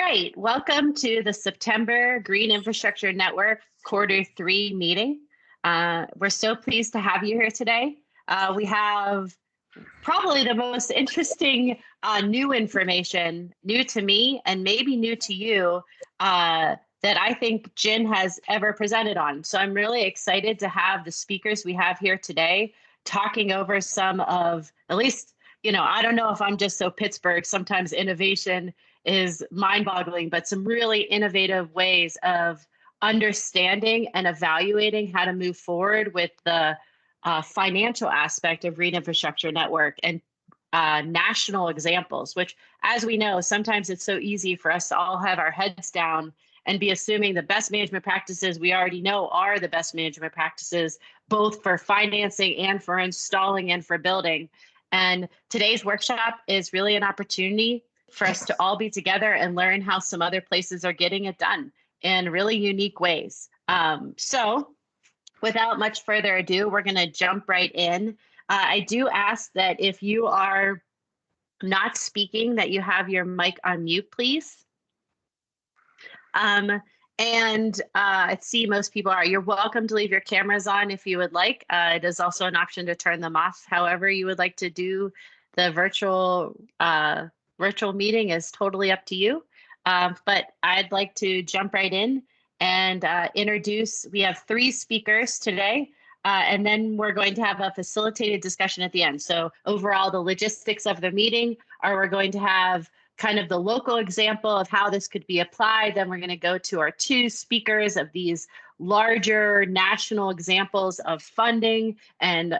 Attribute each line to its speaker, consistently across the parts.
Speaker 1: right, welcome to the September Green Infrastructure Network Q3 meeting. We're so pleased to have you here today. We have probably the most interesting new information, new to me and maybe new to you, that I think Jen has ever presented on. So I'm really excited to have the speakers we have here today talking over some of, at least, I don't know if I'm just so Pittsburgh, sometimes innovation is mind-boggling, but some really innovative ways of understanding and evaluating how to move forward with the financial aspect of Green Infrastructure Network and national examples, which, as we know, sometimes it's so easy for us to all have our heads down and be assuming the best management practices we already know are the best management practices, both for financing and for installing and for building. And today's workshop is really an opportunity for us to all be together and learn how some other places are getting it done in really unique ways. So without much further ado, we're going to jump right in. I do ask that if you are not speaking, that you have your mic on mute, please. I see most people are. You're welcome to leave your cameras on if you would like. It is also an option to turn them off. However you would like to do the virtual meeting is totally up to you. But I'd like to jump right in and introduce, we have 3 speakers today, and then we're going to have a facilitated discussion at the end. So overall, the logistics of the meeting are we're going to have kind of the local example of how this could be applied. Then we're going to go to our 2 speakers of these larger national examples of funding and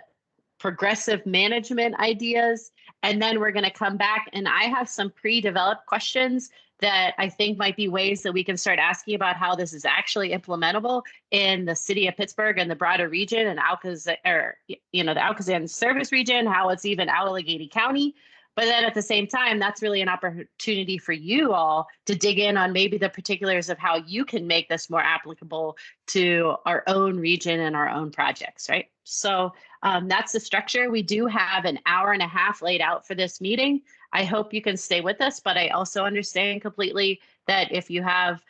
Speaker 1: progressive management ideas. And then we're going to come back, and I have some pre-developed questions that I think might be ways that we can start asking about how this is actually implementable in the city of Pittsburgh and the broader region and the Alcazan service region, how it's even out Allegheny County. But then at the same time, that's really an opportunity for you all to dig in on maybe the particulars of how you can make this more applicable to our own region and our own projects, right? So that's the structure. We do have an hour and a half laid out for this meeting. I hope you can stay with us, but I also understand completely that if you have,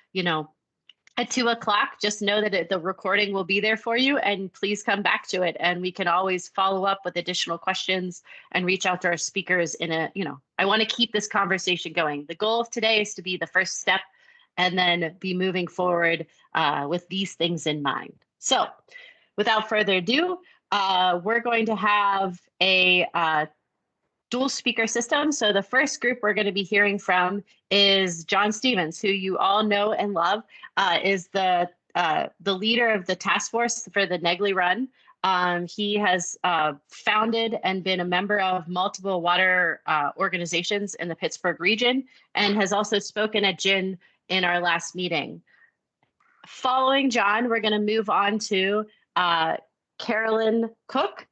Speaker 1: at 2 o'clock, just know that the recording will be there for you, and please come back to it. And we can always follow up with additional questions and reach out to our speakers I want to keep this conversation going. The goal of today is to be the first step and then be moving forward with these things in mind. So without further ado, we're going to have a dual speaker system. So the first group we're going to be hearing from is John Stevens, who you all know and love, is the leader of the task force for the Negley Run. He has founded and been a member of multiple water organizations in the Pittsburgh region, and has also spoken at GIN in our last meeting. Following John, we're going to move on to Carolyn Cook.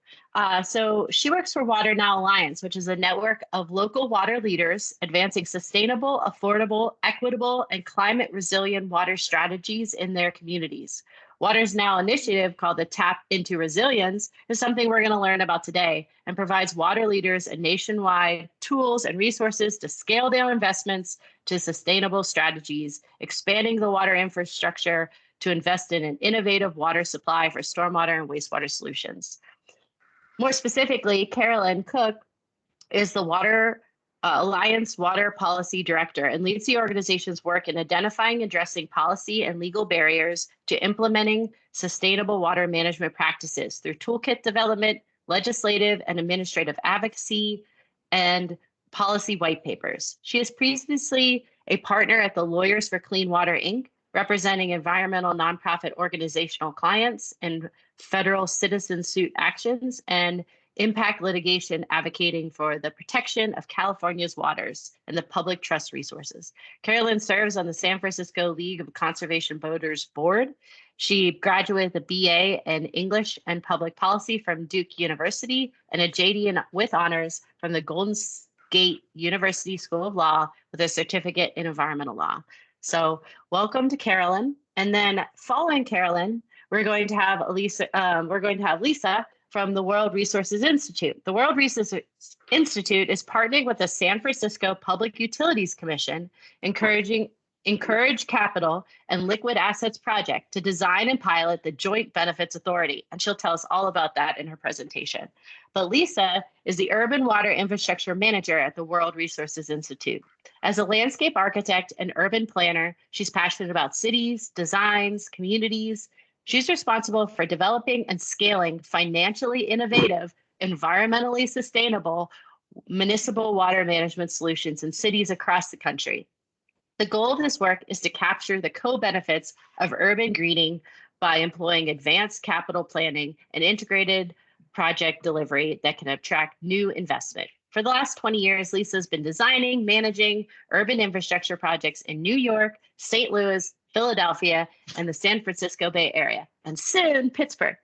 Speaker 1: So she works for Water Now Alliance, which is a network of local water leaders advancing sustainable, affordable, equitable, and climate resilient water strategies in their communities. Water's Now initiative, called the Tap into Resilience, is something we're going to learn about today, and provides water leaders a nationwide tools and resources to scale their investments to sustainable strategies, expanding the water infrastructure to invest in an innovative water supply for stormwater and wastewater solutions. More specifically, Carolyn Cook is the Water Alliance Water Policy Director and leads the organization's work in identifying and addressing policy and legal barriers to implementing sustainable water management practices through toolkit development, legislative and administrative advocacy, and policy white papers. She is previously a partner at the Lawyers for Clean Water, Inc., representing environmental nonprofit organizational clients and federal citizen suit actions, and impact litigation advocating for the protection of California's waters and the public trust resources. Carolyn serves on the San Francisco League of Conservation Voters Board. She graduated with a BA in English and Public Policy from Duke University and a JD with honors from the Golden Gate University School of Law with a certificate in environmental law. So welcome to Carolyn. And then following Carolyn, we're going to have Lisa from the World Resources Institute. The World Resources Institute is partnering with the San Francisco Public Utilities Commission, encouraging Encourage Capital and Liquid Assets Project to design and pilot the Joint Benefits Authority. And she'll tell us all about that in her presentation. But Lisa is the Urban Water Infrastructure Manager at the World Resources Institute. As a landscape architect and urban planner, she's passionate about cities, designs, communities. She's responsible for developing and scaling financially innovative, environmentally sustainable municipal water management solutions in cities across the country. The goal of this work is to capture the co-benefits of urban greening by employing advanced capital planning and integrated project delivery that can attract new investment. For the last 20 years, Lisa's been designing, managing urban infrastructure projects in New York, St. Louis, Philadelphia, and the San Francisco Bay Area, and soon Pittsburgh.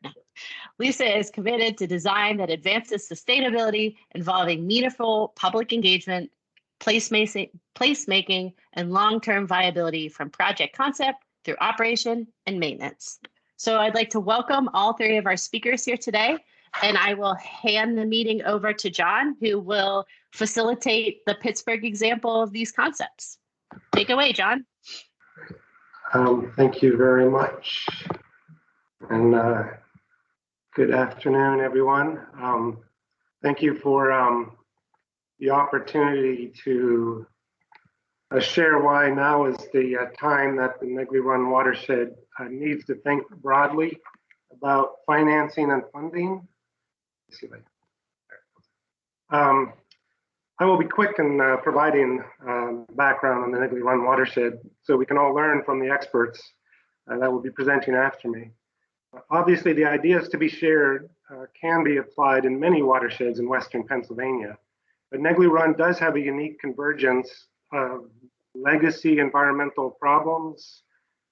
Speaker 1: Lisa is committed to design that advances sustainability, involving meaningful public engagement, placemaking, and long-term viability from project concept through operation and maintenance. So I'd like to welcome all three of our speakers here today, and I will hand the meeting over to John, who will facilitate the Pittsburgh example of these concepts. Take it away, John.
Speaker 2: Thank you very much. And good afternoon, everyone. Thank you for the opportunity to share why now is the time that the Negley Run watershed needs to think broadly about financing and funding. Let's see if I will be quick in providing background on the Negley Run watershed so we can all learn from the experts that will be presenting after me. Obviously, the ideas to be shared can be applied in many watersheds in Western Pennsylvania. But Negley Run does have a unique convergence of legacy environmental problems,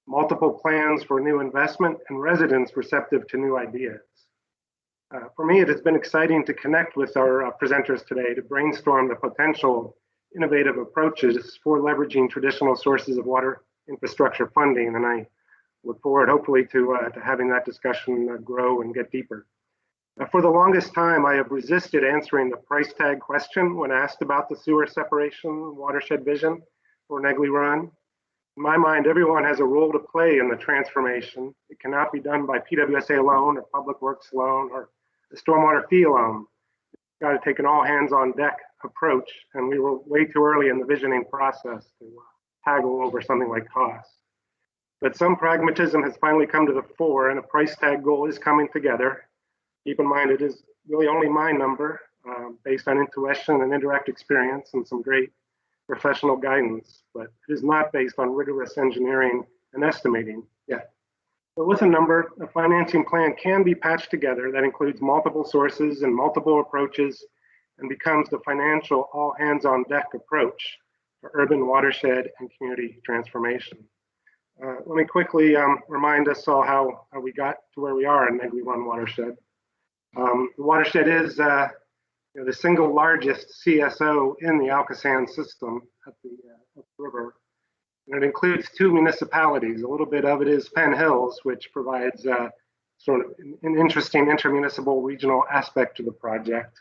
Speaker 2: multiple plans for new investment, and residents receptive to new ideas. For me, it has been exciting to connect with our presenters today to brainstorm the potential innovative approaches for leveraging traditional sources of water infrastructure funding, and I look forward hopefully to having that discussion grow and get deeper. For the longest time, I have resisted answering the price tag question when asked about the sewer separation watershed vision for Negley Run. In my mind, everyone has a role to play in the transformation. It cannot be done by PWSA alone or Public Works alone or the stormwater fee alone. It's got to take an all hands on deck approach, and we were way too early in the visioning process to haggle over something like cost. But some pragmatism has finally come to the fore, and a price tag goal is coming together. Keep in mind, it is really only my number based on intuition and indirect experience and some great professional guidance, but it is not based on rigorous engineering and estimating yet. But with a number, a financing plan can be patched together that includes multiple sources and multiple approaches and becomes the financial all hands on deck approach for urban watershed and community transformation. Let me quickly remind us all how we got to where we are in Negley Run watershed. The watershed is the single largest CSO in the Alcosan system at the river. And it includes two municipalities. A little bit of it is Penn Hills, which provides sort of an interesting intermunicipal regional aspect to the project.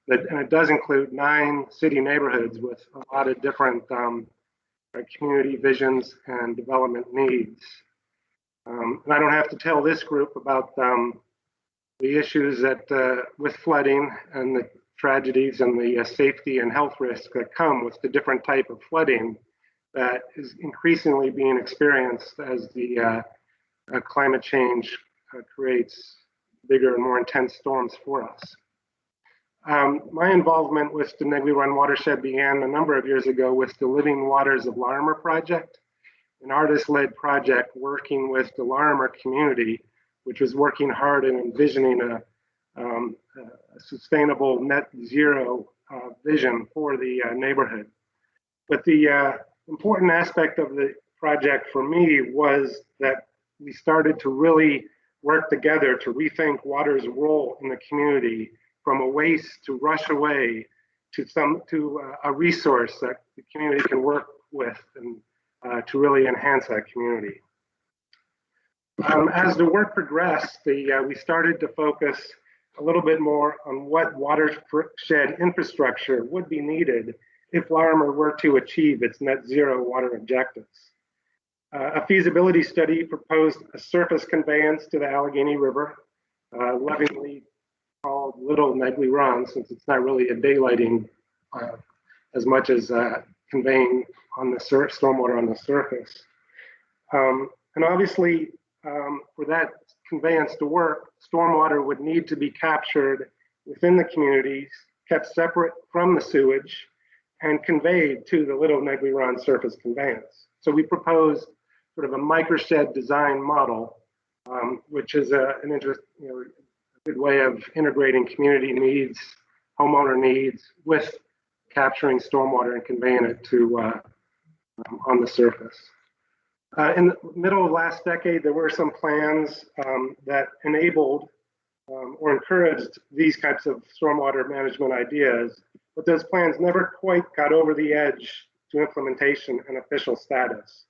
Speaker 2: And it does include 9 city neighborhoods with a lot of different community visions and development needs. And I don't have to tell this group about the issues that with flooding and the tragedies and the safety and health risks that come with the different type of flooding that is increasingly being experienced as the climate change creates bigger and more intense storms for us. My involvement with the Negley Run watershed began a number of years ago with the Living Waters of Larimer project, an artist-led project working with the Larimer community, which was working hard in envisioning a sustainable net zero vision for the neighborhood. But the important aspect of the project for me was that we started to really work together to rethink water's role in the community from a waste to rush away to a resource that the community can work with and to really enhance that community. As the work progressed, we started to focus a little bit more on what watershed infrastructure would be needed if Larimer were to achieve its net zero water objectives. A feasibility study proposed a surface conveyance to the Allegheny River, lovingly called Little Negley Run, since it's not really a daylighting as much as conveying on the stormwater on the surface. And obviously, for that conveyance to work, stormwater would need to be captured within the communities, kept separate from the sewage, and conveyed to the Little Negley Run surface conveyance. So we proposed sort of a microshed design model, which is an interest, a good way of integrating community needs, homeowner needs, with capturing stormwater and conveying it to on the surface. In the middle of last decade, there were some plans that enabled or encouraged these types of stormwater management ideas, but those plans never quite got over the edge to implementation and official status.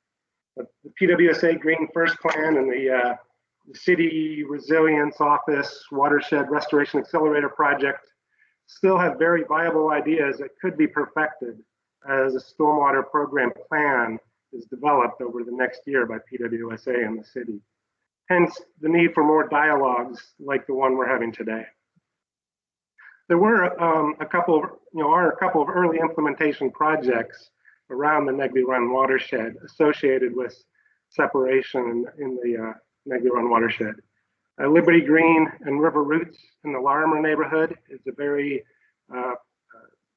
Speaker 2: But the PWSA Green First Plan and the City Resilience Office Watershed Restoration Accelerator Project still have very viable ideas that could be perfected as a stormwater program plan is developed over the next year by PWSA and the city. Hence the need for more dialogues like the one we're having today. There were a couple of early implementation projects around the Negley Run watershed associated with separation in the Negley Run watershed. Liberty Green and River Roots in the Larimer neighborhood is a very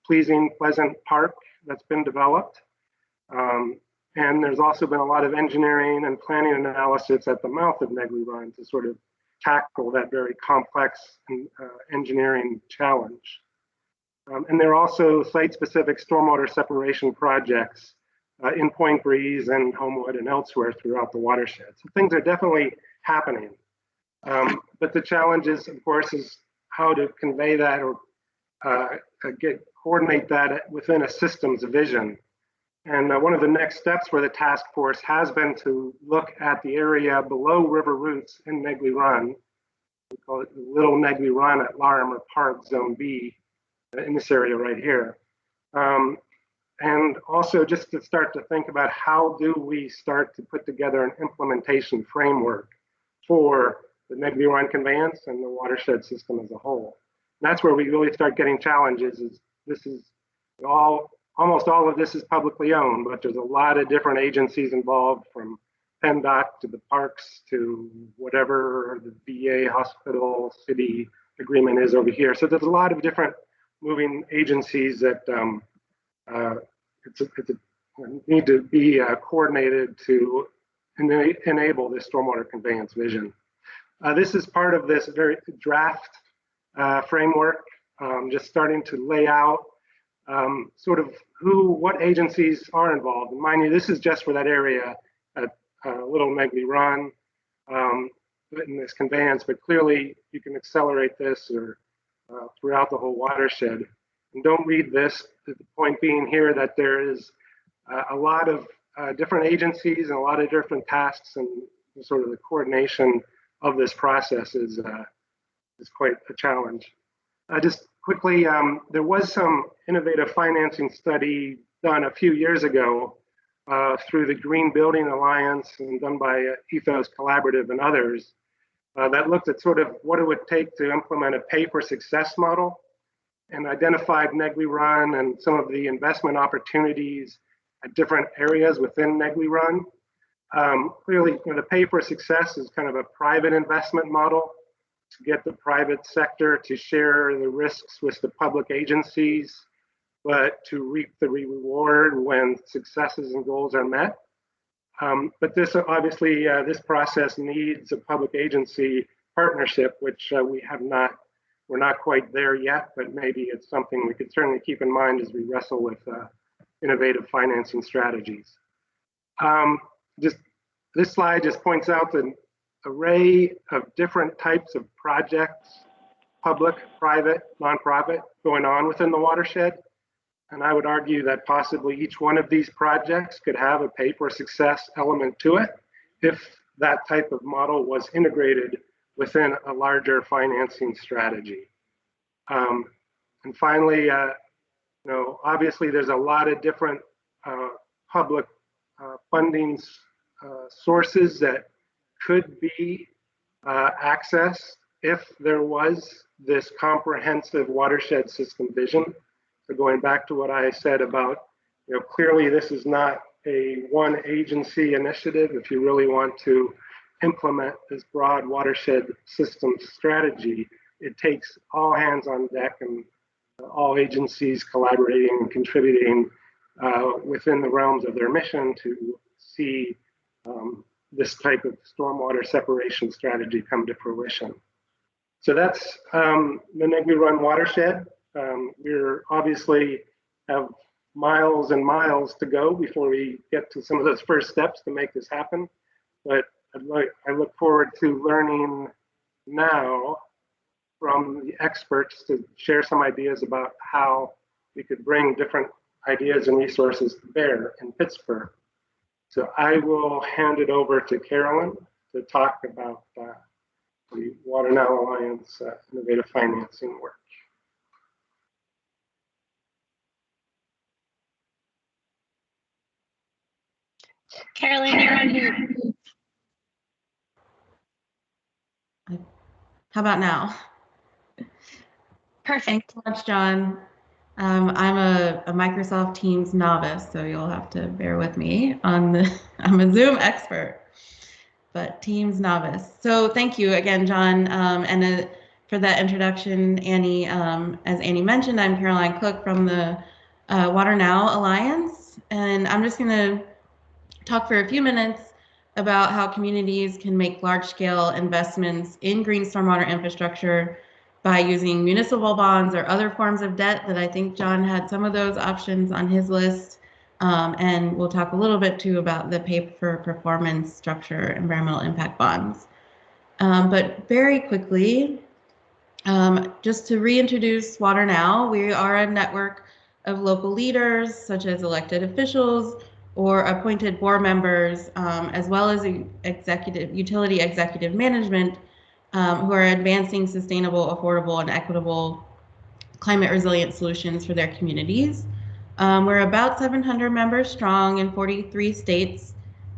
Speaker 2: pleasing, pleasant park that's been developed. And there's also been a lot of engineering and planning analysis at the mouth of Negley Run to sort of tackle that very complex engineering challenge. And there are also site-specific stormwater separation projects in Point Breeze and Homewood and elsewhere throughout the watershed. So things are definitely happening. But the challenge is, of course, is how to convey that or coordinate that within a systems vision. And one of the next steps for the task force has been to look at the area below River Roots in Negley Run. We call it the Little Negley Run at Larimer Park, Zone B, in this area right here. And also just to start to think about how do we start to put together an implementation framework for the Negley Run conveyance and the watershed system as a whole. And that's where we really start getting challenges. This is almost all of this is publicly owned, but there's a lot of different agencies involved, from PennDOT to the parks to whatever the VA, hospital, city agreement is over here. So there's a lot of different moving agencies that need to be coordinated to enable this stormwater conveyance vision. This is part of this very draft framework, just starting to lay out sort of what agencies are involved. And mind you, this is just for that area at Little Negley Run in this conveyance, but clearly you can accelerate this or throughout the whole watershed. And don't read this, the point being here that there is a lot of different agencies and a lot of different tasks, and sort of the coordination of this process is quite a challenge. Just quickly, there was some innovative financing study done a few years ago through the Green Building Alliance and done by Ethos Collaborative and others that looked at sort of what it would take to implement a pay for success model, and identified Negley Run and some of the investment opportunities at different areas within Negley Run. Clearly, the pay for success is kind of a private investment model to get the private sector to share the risks with the public agencies, but to reap the reward when successes and goals are met. But this obviously, this process needs a public agency partnership, which we're not quite there yet, but maybe it's something we could certainly keep in mind as we wrestle with innovative financing strategies. This slide just points out the array of different types of projects, public, private, nonprofit, going on within the watershed. And I would argue that possibly each one of these projects could have a pay for success element to it if that type of model was integrated within a larger financing strategy. And finally, obviously there's a lot of different public fundings sources that could be accessed if there was this comprehensive watershed system vision. So going back to what I said about, clearly this is not a one agency initiative. If you really want to implement this broad watershed system strategy, it takes all hands on deck and all agencies collaborating and contributing within the realms of their mission to see this type of stormwater separation strategy come to fruition. So that's the Niggly Run watershed. We're obviously have miles and miles to go before we get to some of those first steps to make this happen. But I look forward to learning now from the experts to share some ideas about how we could bring different ideas and resources to bear in Pittsburgh. So I will hand it over to Carolyn to talk about the Water Now Alliance innovative financing work.
Speaker 1: Carolyn, you're on mute.
Speaker 3: How about now?
Speaker 1: Perfect.
Speaker 3: Thanks so much, John. I'm a Microsoft Teams novice, so you'll have to bear with me on I'm a Zoom expert, but Teams novice. So thank you again, John, for that introduction, Annie. As Annie mentioned, I'm Caroline Cook from the Water Now Alliance, and I'm just going to talk for a few minutes about how communities can make large-scale investments in green stormwater infrastructure by using municipal bonds or other forms of debt that I think John had some of those options on his list. And we'll talk a little bit too about the pay for performance structure environmental impact bonds. But very quickly, just to reintroduce Water Now, we are a network of local leaders such as elected officials or appointed board members, as well as utility executive management, who are advancing sustainable, affordable, and equitable climate resilient solutions for their communities. We're about 700 members strong in 43 states.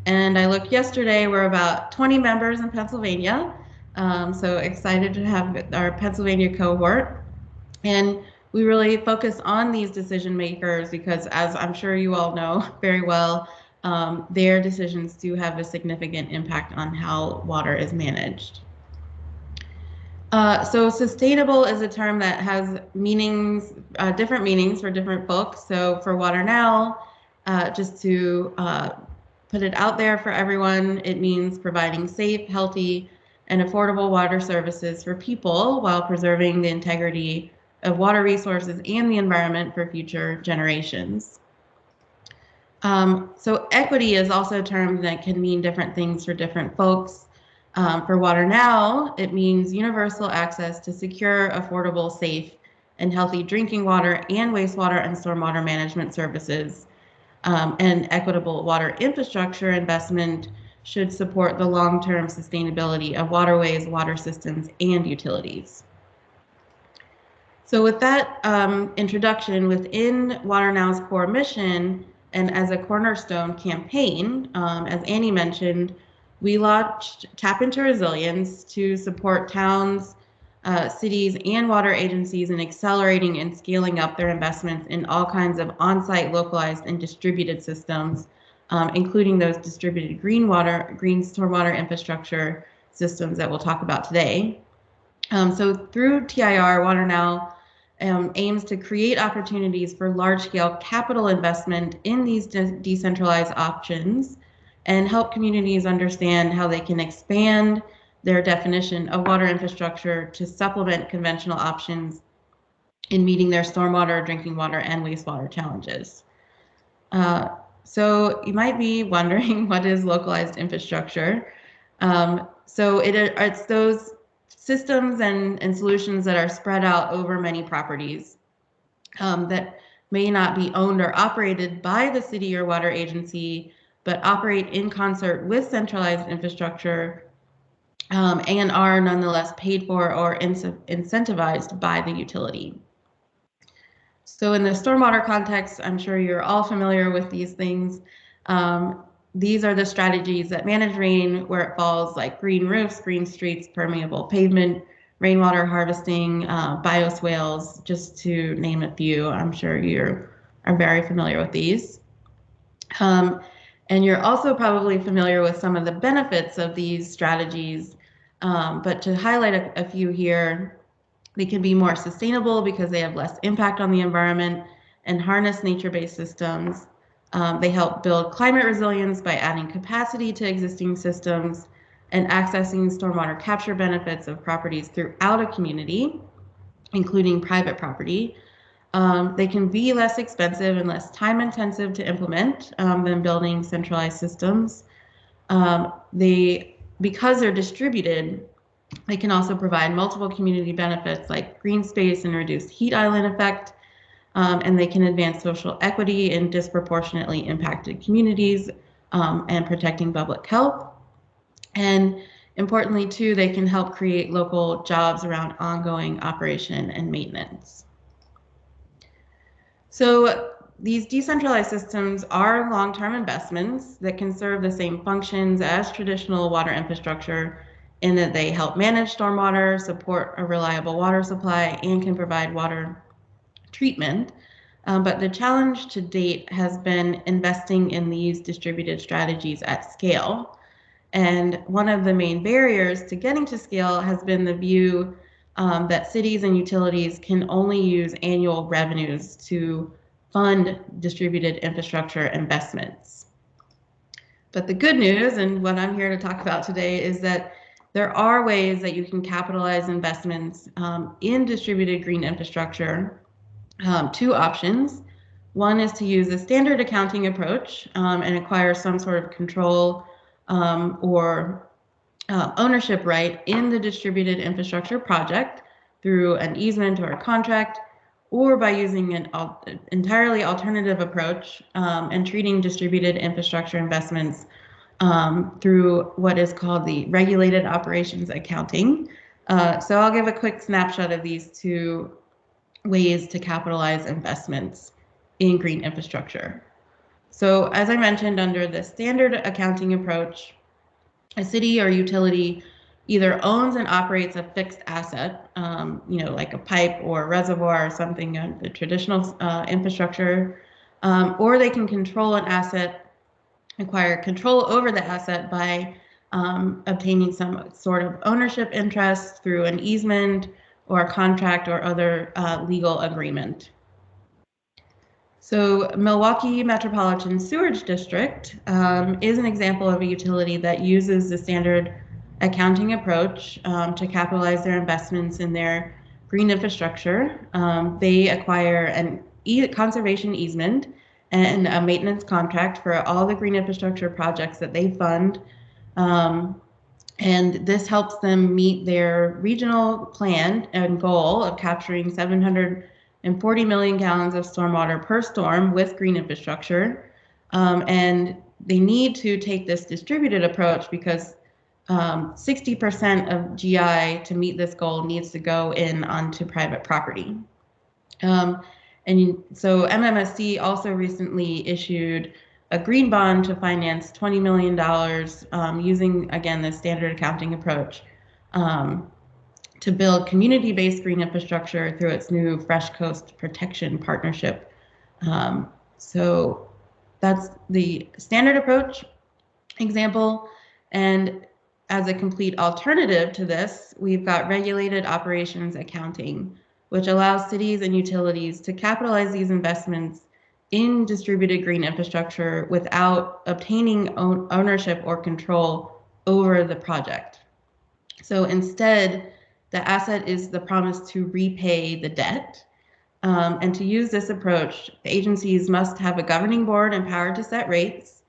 Speaker 3: And I looked yesterday, we're about 20 members in Pennsylvania. So excited to have our Pennsylvania cohort. And we really focus on these decision makers because, as I'm sure you all know very well, their decisions do have a significant impact on how water is managed. So sustainable is a term that has meanings, different meanings for different folks. So for Water Now, just to put it out there for everyone, it means providing safe, healthy, and affordable water services for people while preserving the integrity of water resources and the environment for future generations. So equity is also a term that can mean different things for different folks. For Water Now, it means universal access to secure, affordable, safe, and healthy drinking water and wastewater and stormwater management services. And equitable water infrastructure investment should support the long-term sustainability of waterways, water systems, and utilities. So with that introduction, within Water Now's core mission and as a cornerstone campaign, as Annie mentioned, we launched Tap into Resilience to support towns, cities, and water agencies in accelerating and scaling up their investments in all kinds of on-site, localized, and distributed systems, including those distributed green stormwater infrastructure systems that we'll talk about today. So through TIR, Water Now aims to create opportunities for large-scale capital investment in these decentralized options and help communities understand how they can expand their definition of water infrastructure to supplement conventional options in meeting their stormwater, drinking water, and wastewater challenges. So you might be wondering, what is localized infrastructure? So it's those systems and solutions that are spread out over many properties that may not be owned or operated by the city or water agency, but operate in concert with centralized infrastructure and are nonetheless paid for or incentivized by the utility. So in the stormwater context, I'm sure you're all familiar with these things. these are the strategies that manage rain where it falls, like green roofs, green streets, permeable pavement, rainwater harvesting, bioswales, just to name a few. I'm sure you are very familiar with these. And you're also probably familiar with some of the benefits of these strategies, but to highlight a few here, they can be more sustainable because they have less impact on the environment and harness nature-based systems. They help build climate resilience by adding capacity to existing systems and accessing stormwater capture benefits of properties throughout a community, including private property. They can be less expensive and less time intensive to implement than building centralized systems. Because they're distributed, they can also provide multiple community benefits like green space and reduced heat island effect, and they can advance social equity in disproportionately impacted communities and protecting public health. And importantly, too, they can help create local jobs around ongoing operation and maintenance. So these decentralized systems are long-term investments that can serve the same functions as traditional water infrastructure in that they help manage stormwater, support a reliable water supply, and can provide water treatment. But the challenge to date has been investing in these distributed strategies at scale. And one of the main barriers to getting to scale has been the view that cities and utilities can only use annual revenues to fund distributed infrastructure investments. But the good news, and what I'm here to talk about today, is that there are ways that you can capitalize investments in distributed green infrastructure. Two options. One is to use a standard accounting approach and acquire some sort of control or ownership right in the distributed infrastructure project through an easement or a contract, or by using an entirely alternative approach and treating distributed infrastructure investments through what is called the regulated operations accounting. So I'll give a quick snapshot of these two ways to capitalize investments in green infrastructure. So as I mentioned, under the standard accounting approach, a city or utility either owns and operates a fixed asset, like a pipe or a reservoir or something, the traditional infrastructure, or they can control an asset, acquire control over the asset by obtaining some sort of ownership interest through an easement or a contract or other legal agreement. So Milwaukee Metropolitan Sewerage District is an example of a utility that uses the standard accounting approach to capitalize their investments in their green infrastructure. They acquire an conservation easement and a maintenance contract for all the green infrastructure projects that they fund. And this helps them meet their regional plan and goal of capturing 740 million gallons of stormwater per storm with green infrastructure. And they need to take this distributed approach because 60% of GI to meet this goal needs to go in onto private property. And so MMSC also recently issued a green bond to finance $20 million using, again, the standard accounting approach to build community-based green infrastructure through its new Fresh Coast Protection Partnership. So that's the standard approach example. And as a complete alternative to this, we've got regulated operations accounting, which allows cities and utilities to capitalize these investments in distributed green infrastructure without obtaining ownership or control over the project. So instead, the asset is the promise to repay the debt. And to use this approach, the agencies must have a governing board empowered to set rates.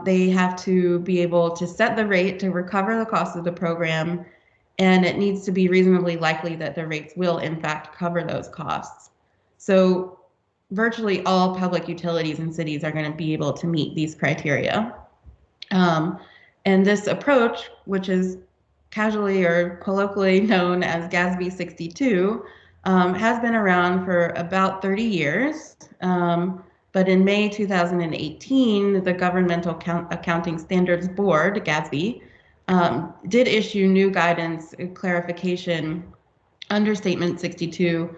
Speaker 3: They have to be able to set the rate to recover the cost of the program, and it needs to be reasonably likely that the rates will in fact cover those costs. So virtually all public utilities in cities are going to be able to meet these criteria. And this approach, which is casually or colloquially known as GASB 62, has been around for about 30 years. But in May 2018, the Governmental Accounting Standards Board, GASB, did issue new guidance clarification under Statement 62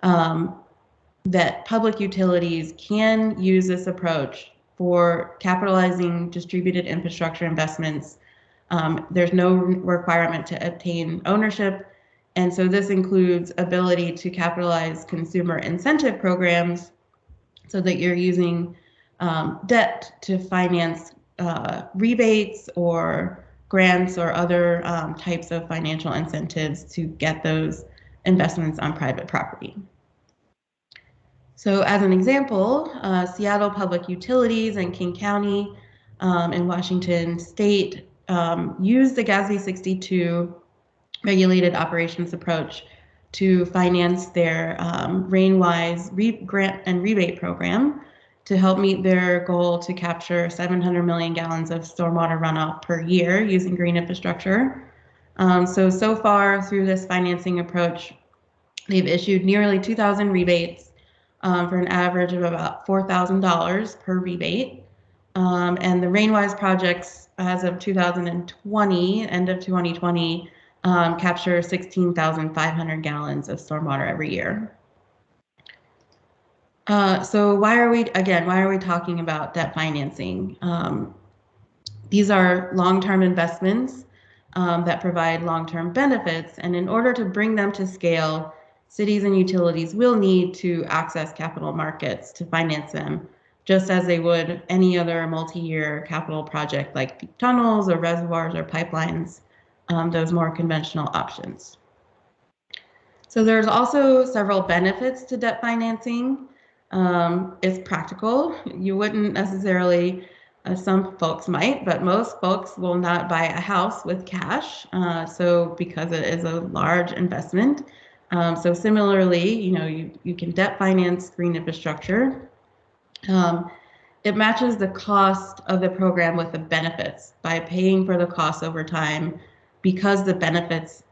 Speaker 3: that public utilities can use this approach for capitalizing distributed infrastructure investments. There's no requirement to obtain ownership. And so this includes ability to capitalize consumer incentive programs so that you're using debt to finance rebates or grants or other types of financial incentives to get those investments on private property. So as an example, Seattle Public Utilities and King County in Washington State use the GASB 62 regulated operations approach to finance their RainWise grant and rebate program to help meet their goal to capture 700 million gallons of stormwater runoff per year using green infrastructure. So far through this financing approach, they've issued nearly 2,000 rebates for an average of about $4,000 per rebate. And the RainWise projects as of 2020, end of 2020, capture 16,500 gallons of stormwater every year. So why are we talking about debt financing? These are long-term investments that provide long-term benefits, and in order to bring them to scale, cities and utilities will need to access capital markets to finance them, just as they would any other multi-year capital project like deep tunnels or reservoirs or pipelines, those more conventional options. So there's also several benefits to debt financing. It's practical. You wouldn't necessarily, some folks might, but most folks will not buy a house with cash. So because it is a large investment. So similarly, you can debt finance green infrastructure. It matches the cost of the program with the benefits by paying for the costs over time because the benefits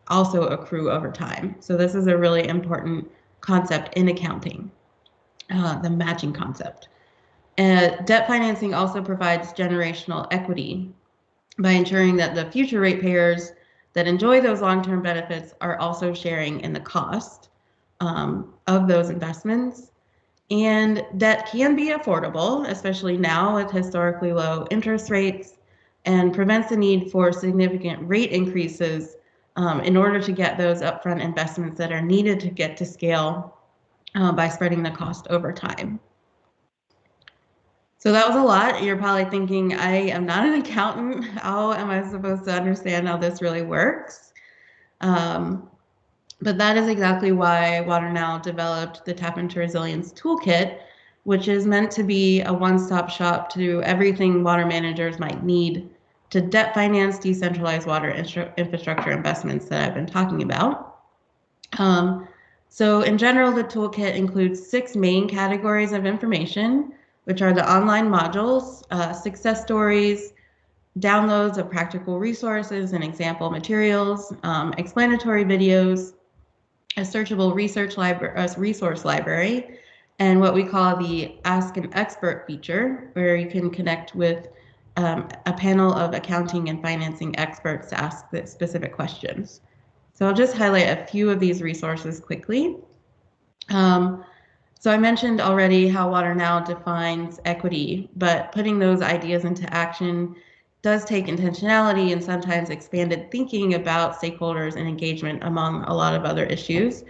Speaker 3: also accrue over time. So this is a really important concept in accounting, the matching concept. Debt financing also provides generational equity by ensuring that the future ratepayers that enjoy those long-term benefits are also sharing in the cost of those investments. And debt can be affordable, especially now with historically low interest rates, and prevents the need for significant rate increases in order to get those upfront investments that are needed to get to scale by spreading the cost over time. So that was a lot. You're probably thinking, I am not an accountant. How am I supposed to understand how this really works? But that is exactly why WaterNow developed the Tap into Resilience Toolkit, which is meant to be a one-stop shop to everything water managers might need to debt finance decentralized water infrastructure investments that I've been talking about. So in general, the toolkit includes 6 main categories of information, which are the online modules, success stories, downloads of practical resources and example materials, explanatory videos, a searchable resource library, and what we call the Ask an Expert feature, where you can connect with a panel of accounting and financing experts to ask the specific questions. So I'll just highlight a few of these resources quickly. So I mentioned already how WaterNow defines equity, but putting those ideas into action does take intentionality and sometimes expanded thinking about stakeholders and engagement among a lot of other issues.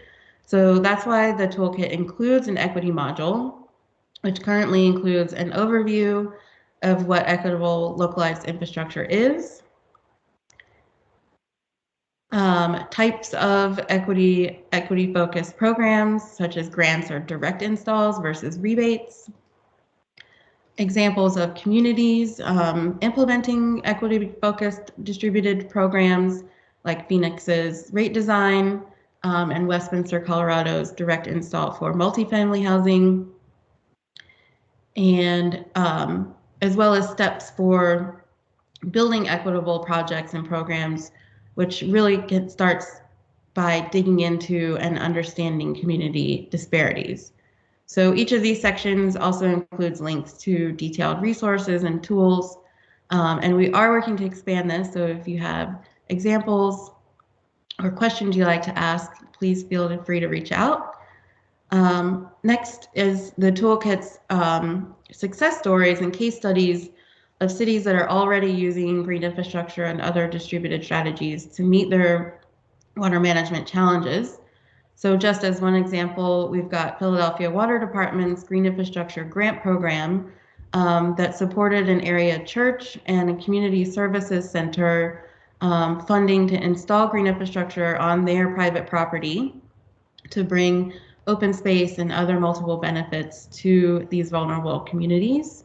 Speaker 3: So that's why the toolkit includes an equity module, which currently includes an overview of what equitable localized infrastructure is, types of equity-focused programs, such as grants or direct installs versus rebates, examples of communities implementing equity-focused distributed programs like Phoenix's rate design and Westminster, Colorado's direct install for multifamily housing, and as well as steps for building equitable projects and programs, which really starts by digging into and understanding community disparities. So each of these sections also includes links to detailed resources and tools. And we are working to expand this. So if you have examples or questions you'd like to ask, please feel free to reach out. Next is the toolkit's success stories and case studies of cities that are already using green infrastructure and other distributed strategies to meet their water management challenges. So just as one example, we've got Philadelphia Water Department's Green Infrastructure Grant Program that supported an area church and a community services center funding to install green infrastructure on their private property to bring open space and other multiple benefits to these vulnerable communities.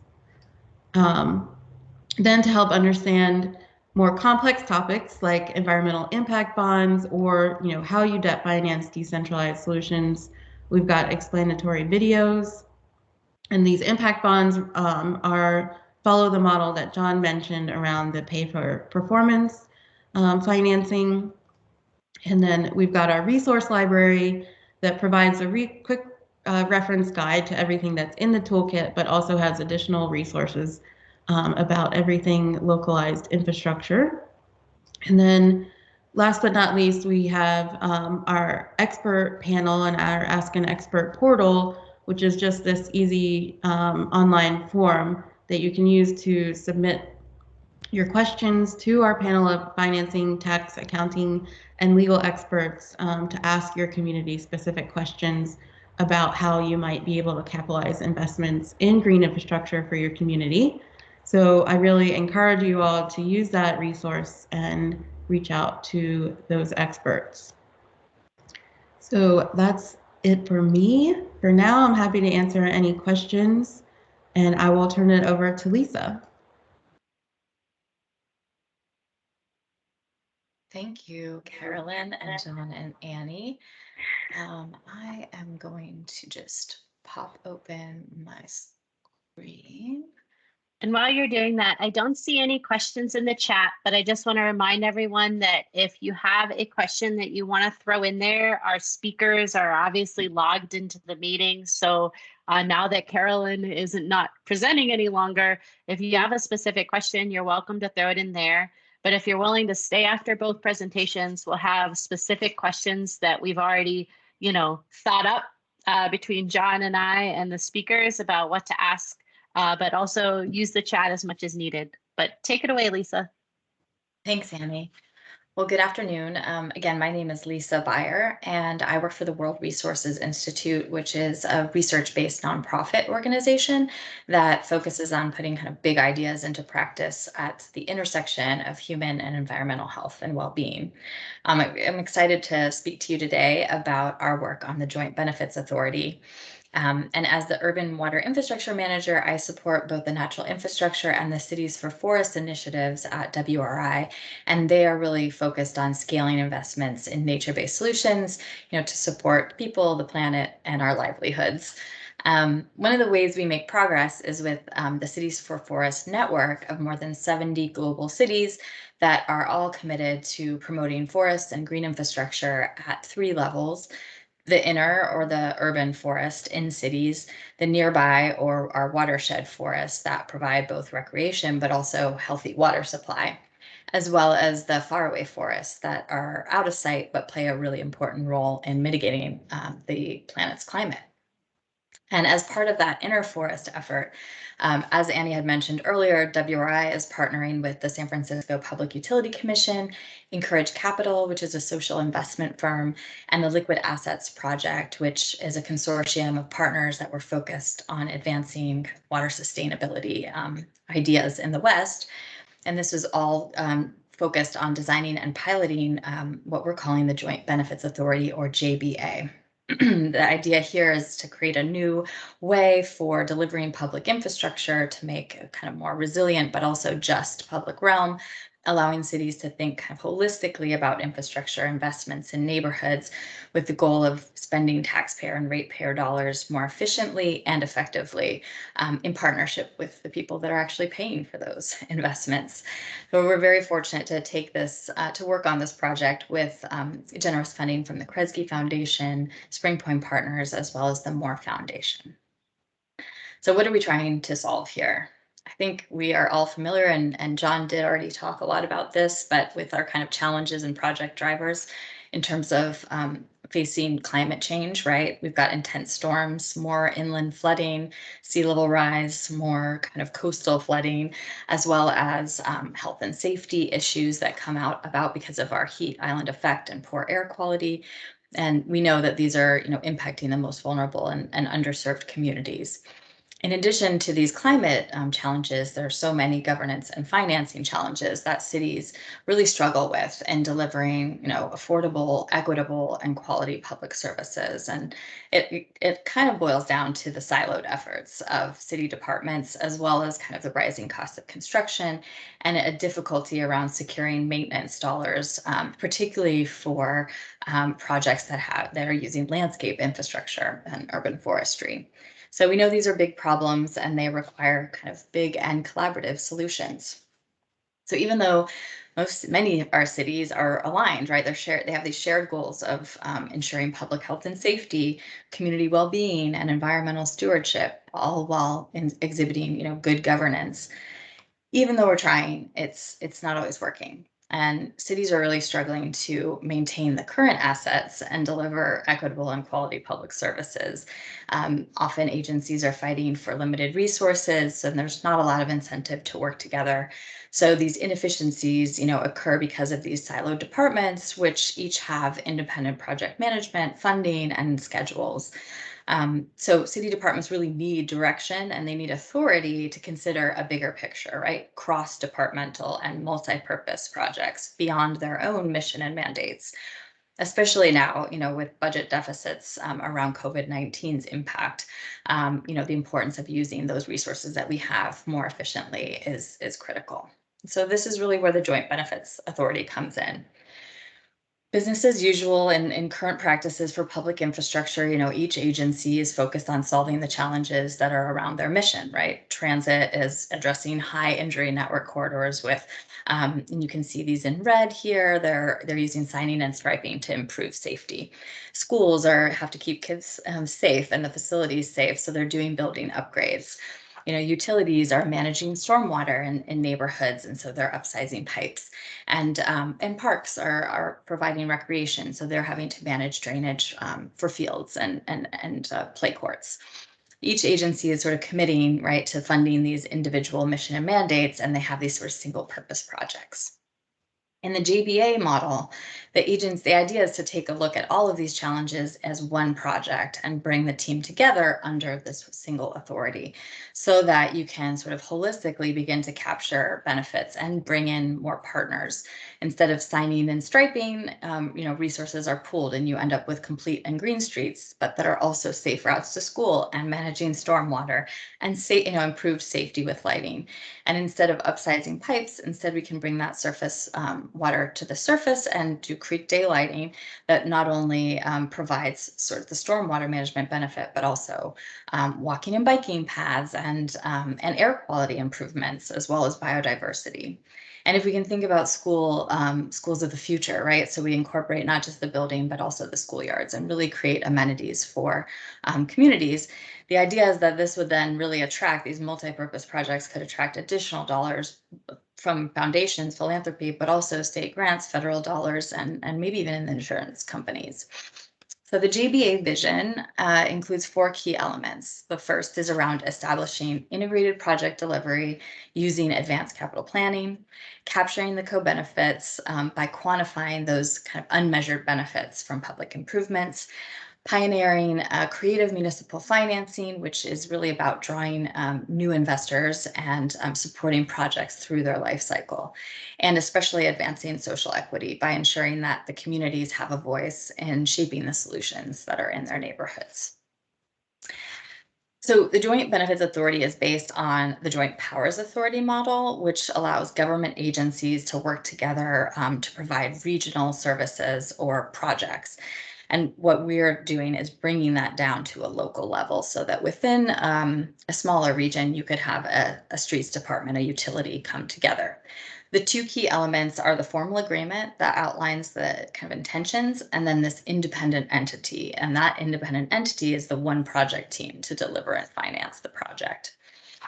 Speaker 3: Then to help understand more complex topics like environmental impact bonds or how you debt finance decentralized solutions, we've got explanatory videos. And these impact bonds are follow the model that John mentioned around the pay for performance financing. And then we've got our resource library that provides a quick reference guide to everything that's in the toolkit, but also has additional resources about everything localized infrastructure. And then last but not least, we have our expert panel and our Ask an Expert portal, which is just this easy online form that you can use to submit your questions to our panel of financing, tax, accounting, and legal experts to ask your community specific questions about how you might be able to capitalize investments in green infrastructure for your community. So I really encourage you all to use that resource and reach out to those experts. So that's it for me. For now, I'm happy to answer any questions, and I will turn it over to Lisa.
Speaker 4: Thank you, Carolyn and John and Annie. I am going to just pop open my screen.
Speaker 1: And while you're doing that, I don't see any questions in the chat, but I just want to remind everyone that if you have a question that you want to throw in there, our speakers are obviously logged into the meeting. So now that Carolyn isn't not presenting any longer, if you have a specific question, you're welcome to throw it in there. But if you're willing to stay after both presentations, we'll have specific questions that we've already, thought up between John and I and the speakers about what to ask. But also use the chat as much as needed. But take it away, Lisa.
Speaker 4: Thanks, Annie. Well, good afternoon. Again, my name is Lisa Beyer, and I work for the World Resources Institute, which is a research-based nonprofit organization that focuses on putting kind of big ideas into practice at the intersection of human and environmental health and well-being. I'm excited to speak to you today about our work on the Joint Benefits Authority. And as the Urban Water Infrastructure Manager, I support both the Natural Infrastructure and the Cities for Forests initiatives at WRI, and they are really focused on scaling investments in nature-based solutions, to support people, the planet, and our livelihoods. One of the ways we make progress is with the Cities for Forests network of more than 70 global cities that are all committed to promoting forests and green infrastructure at 3 levels: the inner or the urban forest in cities, the nearby or our watershed forests that provide both recreation but also healthy water supply, as well as the faraway forests that are out of sight but play a really important role in mitigating the planet's climate. And as part of that inner forest effort, as Annie had mentioned earlier, WRI is partnering with the San Francisco Public Utility Commission, Encourage Capital, which is a social investment firm, and the Liquid Assets Project, which is a consortium of partners that were focused on advancing water sustainability ideas in the West. And this was all focused on designing and piloting what we're calling the Joint Benefits Authority, or JBA. The idea here is to create a new way for delivering public infrastructure to make a kind of more resilient but also just public realm allowing cities to think kind of holistically about infrastructure investments in neighborhoods with the goal of spending taxpayer and ratepayer dollars more efficiently and effectively in partnership with the people that are actually paying for those investments. So we're very fortunate to take this, to work on this project with generous funding from the Kresge Foundation, Spring Point Partners, as well as the Moore Foundation. So what are we trying to solve here? I think we are all familiar, and John did already talk a lot about this, but with our kind of challenges and project drivers in terms of facing climate change, right? We've got intense storms, more inland flooding, sea level rise, more kind of coastal flooding, as well as health and safety issues that come about because of our heat island effect and poor air quality. And we know that these are, impacting the most vulnerable and underserved communities. In addition to these climate challenges, there are so many governance and financing challenges that cities really struggle with in delivering, affordable, equitable, and quality public services. And it kind of boils down to the siloed efforts of city departments, as well as kind of the rising cost of construction and a difficulty around securing maintenance dollars, particularly for projects that are using landscape infrastructure and urban forestry. So we know these are big problems and they require kind of big and collaborative solutions. So even though many of our cities are aligned, right? They have these shared goals of ensuring public health and safety, community well-being, and environmental stewardship, all while exhibiting, good governance. Even though we're trying, it's not always working. And cities are really struggling to maintain the current assets and deliver equitable and quality public services. Often agencies are fighting for limited resources, and there's not a lot of incentive to work together. So these inefficiencies, occur because of these siloed departments, which each have independent project management, funding, and schedules. So city departments really need direction and they need authority to consider a bigger picture, right? Cross-departmental and multi-purpose projects beyond their own mission and mandates, especially now, with budget deficits around COVID-19's impact. The importance of using those resources that we have more efficiently is critical. So this is really where the Joint Benefits Authority comes in. Business as usual in current practices for public infrastructure, each agency is focused on solving the challenges that are around their mission, right? Transit is addressing high injury network corridors with, and you can see these in red here, they're using signing and striping to improve safety. Schools have to keep kids safe and the facilities safe, so they're doing building upgrades. Utilities are managing stormwater in neighborhoods, and so they're upsizing pipes. And parks are providing recreation, so they're having to manage drainage for fields and play courts. Each agency is sort of committing, right, to funding these individual mission and mandates, and they have these sort of single purpose projects. In the JBA model, the idea is to take a look at all of these challenges as one project and bring the team together under this single authority so that you can sort of holistically begin to capture benefits and bring in more partners. Instead of signing and striping, resources are pooled and you end up with complete and green streets, but that are also safe routes to school and managing stormwater and improved safety with lighting. And instead of upsizing pipes, instead we can bring that surface water to the surface and do creek daylighting that not only provides sort of the stormwater management benefit, but also walking and biking paths and air quality improvements, as well as biodiversity. And if we can think about schools of the future, right? So we incorporate not just the building, but also the schoolyards and really create amenities for communities. The idea is that this would then really attract, these multi-purpose projects could attract additional dollars from foundations, philanthropy, but also state grants, federal dollars, and maybe even in the insurance companies. So the JBA vision includes 4 key elements. The first is around establishing integrated project delivery using advanced capital planning, capturing the co-benefits by quantifying those kind of unmeasured benefits from public improvements, pioneering creative municipal financing, which is really about drawing new investors and supporting projects through their life cycle, and especially advancing social equity by ensuring that the communities have a voice in shaping the solutions that are in their neighborhoods. So the Joint Benefits Authority is based on the Joint Powers Authority model, which allows government agencies to work together to provide regional services or projects. And what we're doing is bringing that down to a local level so that within a smaller region, you could have a streets department, a utility come together. The two key elements are the formal agreement that outlines the kind of intentions, and then this independent entity. And that independent entity is the one project team to deliver and finance the project.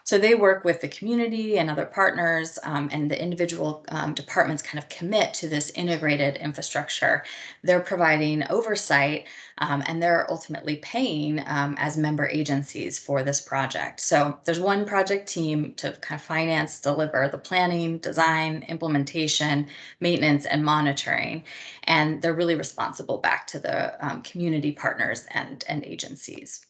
Speaker 4: So they work with the community and other partners, and the individual departments kind of commit to this integrated infrastructure. They're providing oversight, and they're ultimately paying as member agencies for this project. So there's one project team to kind of finance, deliver the planning, design, implementation, maintenance, and monitoring. And they're really responsible back to the community partners and agencies.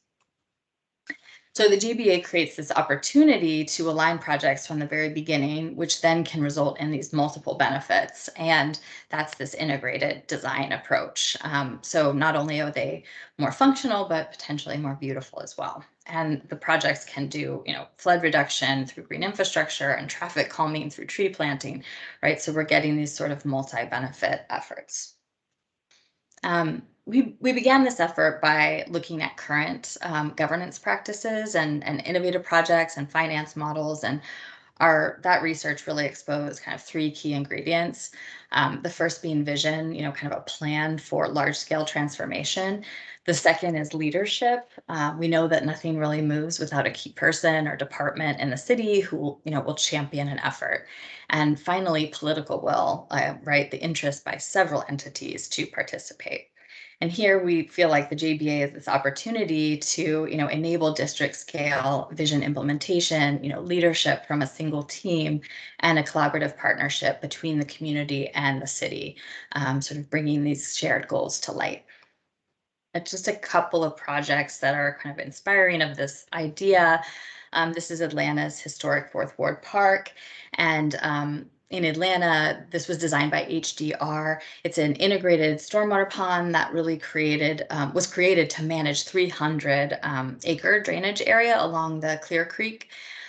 Speaker 4: So the GBA creates this opportunity to align projects from the very beginning, which then can result in these multiple benefits. And that's this integrated design approach. So not only are they more functional, but potentially more beautiful as well. And the projects can do, flood reduction through green infrastructure and traffic calming through tree planting, right? So we're getting these sort of multi-benefit efforts. We began this effort by looking at current governance practices and innovative projects and finance models, and that research really exposed kind of three key ingredients. The first being vision, kind of a plan for large-scale transformation. The second is leadership. We know that nothing really moves without a key person or department in the city who will champion an effort. And finally, political will, right? The interest by several entities to participate. And here we feel like the JBA is this opportunity to, enable district scale vision implementation, leadership from a single team, and a collaborative partnership between the community and the city, sort of bringing these shared goals to light. Just a couple of projects that are kind of inspiring of this idea. This is Atlanta's historic Fourth Ward Park, and in Atlanta, this was designed by HDR. It's an integrated stormwater pond that really was created to manage 300 acre drainage area along the Clear Creek.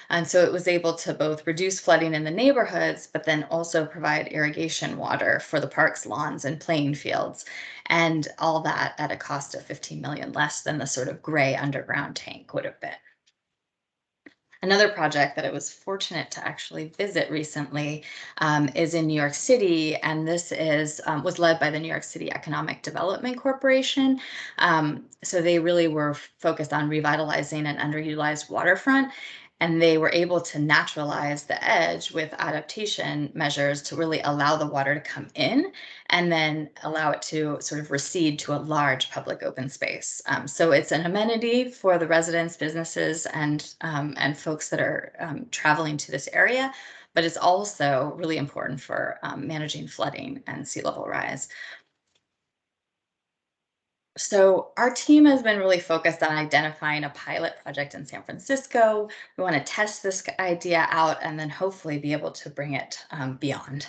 Speaker 4: And so it was able to both reduce flooding in the neighborhoods, but then also provide irrigation water for the park's lawns and playing fields. And all that at a cost of $15 million less than the sort of gray underground tank would have been. Another project that I was fortunate to actually visit recently is in New York City, and this was led by the New York City Economic Development Corporation. So they really were focused on revitalizing an underutilized waterfront, and they were able to naturalize the edge with adaptation measures to really allow the water to come in and then allow it to sort of recede to a large public open space. So it's an amenity for the residents, businesses, and folks that are traveling to this area, but it's also really important for managing flooding and sea level rise. So our team has been really focused on identifying a pilot project in San Francisco. We want to test this idea out and then hopefully be able to bring it beyond.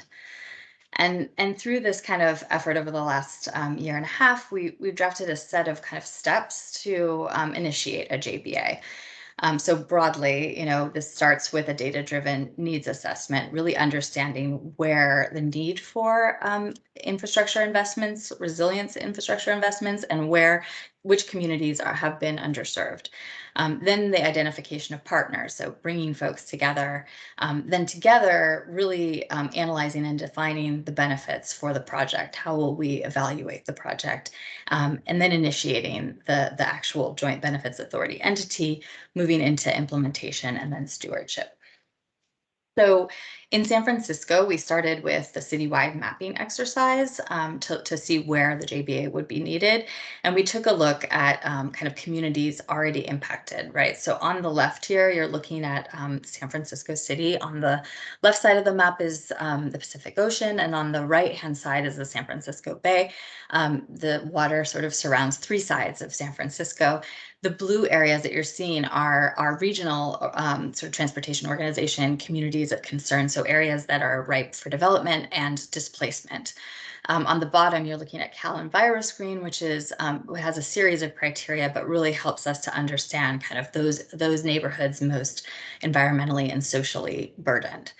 Speaker 4: And through this kind of effort over the last year and a half, we've drafted a set of kind of steps to initiate a JBA. So broadly, this starts with a data-driven needs assessment, really understanding where the need for infrastructure investments, resilience infrastructure investments, and which communities have been underserved. Then the identification of partners, so bringing folks together. Then together, really analyzing and defining the benefits for the project. How will we evaluate the project? And then initiating the actual Joint Benefits Authority entity, moving into implementation and then stewardship. So in San Francisco, we started with the citywide mapping exercise to see where the JBA would be needed. And we took a look at kind of communities already impacted, right? So on the left here, you're looking at San Francisco City. On the left side of the map is the Pacific Ocean, and on the right-hand side is the San Francisco Bay. The water sort of surrounds three sides of San Francisco. The blue areas that you're seeing are regional sort of transportation organization communities of concern, so areas that are ripe for development and displacement. On the bottom, you're looking at CalEnviroScreen, which is has a series of criteria, but really helps us to understand kind of those neighborhoods most environmentally and socially burdened.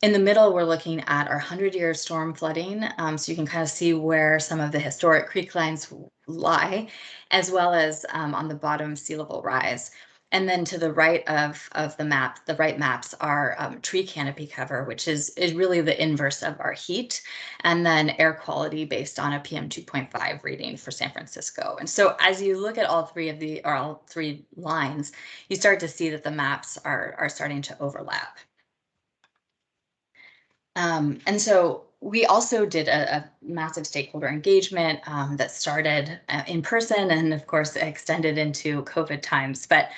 Speaker 4: In the middle, we're looking at our 100-year storm flooding, so you can kind of see where some of the historic creek lines lie, as well as on the bottom, sea level rise. And then to the right of the map, the right maps are tree canopy cover, which is really the inverse of our heat, and then air quality based on a PM 2.5 reading for San Francisco. And so as you look at all three lines, you start to see that the maps are starting to overlap. And so we also did a massive stakeholder engagement that started in person and of course extended into COVID times. But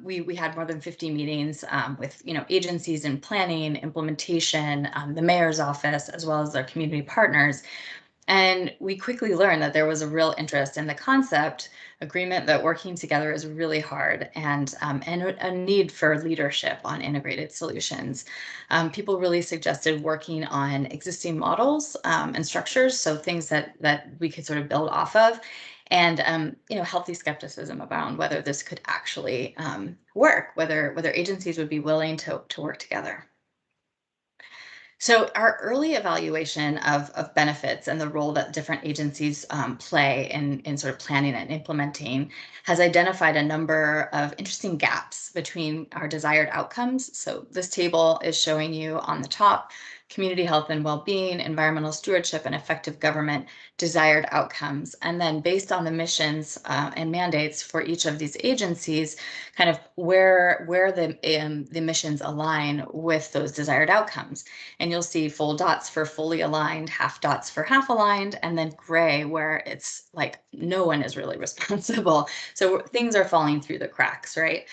Speaker 4: we had more than 50 meetings with agencies in planning, implementation, the mayor's office, as well as our community partners. And we quickly learned that there was a real interest in the concept, agreement that working together is really hard, and a need for leadership on integrated solutions. People really suggested working on existing models and structures, so things that we could sort of build off of, and healthy skepticism around whether this could actually work, whether agencies would be willing to work together. So our early evaluation of benefits and the role that different agencies play in sort of planning and implementing has identified a number of interesting gaps between our desired outcomes. So this table is showing you on the top, community health and well-being, environmental stewardship, and effective government desired outcomes. And then based on the missions and mandates for each of these agencies, kind of where the missions align with those desired outcomes. And you'll see full dots for fully aligned, half dots for half aligned, and then gray where it's like no one is really responsible. So things are falling through the cracks, right?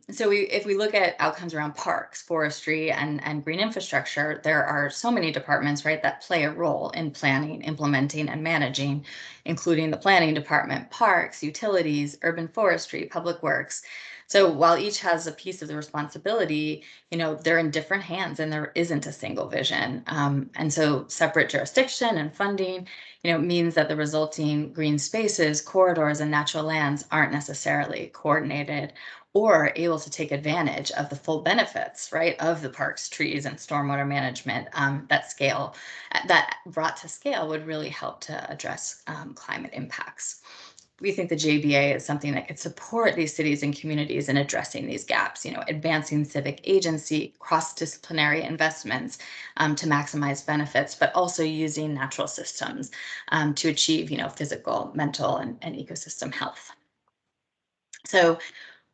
Speaker 4: So if we look at outcomes around parks, forestry, and green infrastructure, there are so many departments, right, that play a role in planning, implementing, and managing, including the planning department, parks, utilities, urban forestry, public works. So while each has a piece of the responsibility, they're in different hands and there isn't a single vision. And so separate jurisdiction and funding, means that the resulting green spaces, corridors, and natural lands aren't necessarily coordinated or able to take advantage of the full benefits, right, of the parks, trees, and stormwater management that brought to scale would really help to address climate impacts. We think the JBA is something that could support these cities and communities in addressing these gaps, advancing civic agency, cross-disciplinary investments to maximize benefits, but also using natural systems to achieve, physical, mental, and ecosystem health. So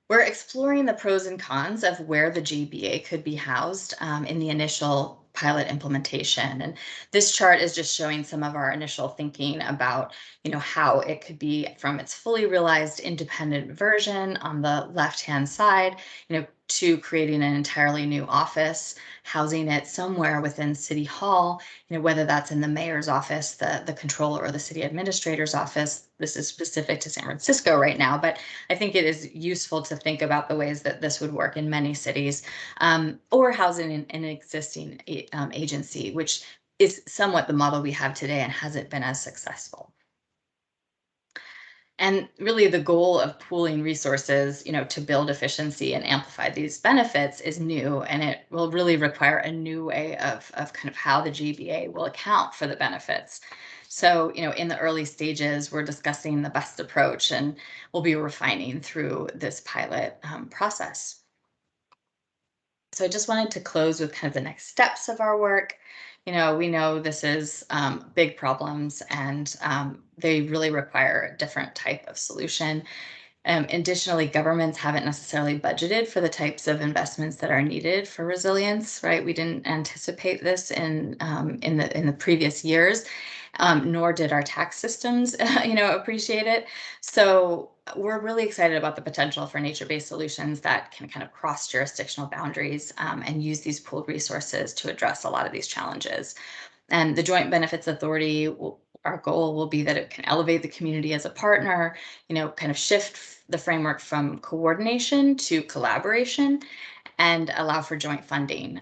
Speaker 4: we're exploring the pros and cons of where the JBA could be housed in the initial pilot implementation. And this chart is just showing some of our initial thinking about, how it could be from its fully realized independent version on the left-hand side, to creating an entirely new office, housing it somewhere within City Hall, whether that's in the mayor's office, the controller, or the city administrator's office. This is specific to San Francisco right now, but I think it is useful to think about the ways that this would work in many cities, or housing in an existing agency, which is somewhat the model we have today and hasn't been as successful. And really the goal of pooling resources, to build efficiency and amplify these benefits is new, and it will really require a new way of kind of how the GBA will account for the benefits. So, in the early stages, we're discussing the best approach, and we'll be refining through this pilot process. So I just wanted to close with kind of the next steps of our work. We know this is big problems, and they really require a different type of solution. Additionally, governments haven't necessarily budgeted for the types of investments that are needed for resilience, right? We didn't anticipate this in the previous years, nor did our tax systems, appreciate it. So we're really excited about the potential for nature-based solutions that can kind of cross jurisdictional boundaries and use these pooled resources to address a lot of these challenges. And the Joint Benefits Authority, our goal will be that it can elevate the community as a partner, kind of shift the framework from coordination to collaboration and allow for joint funding.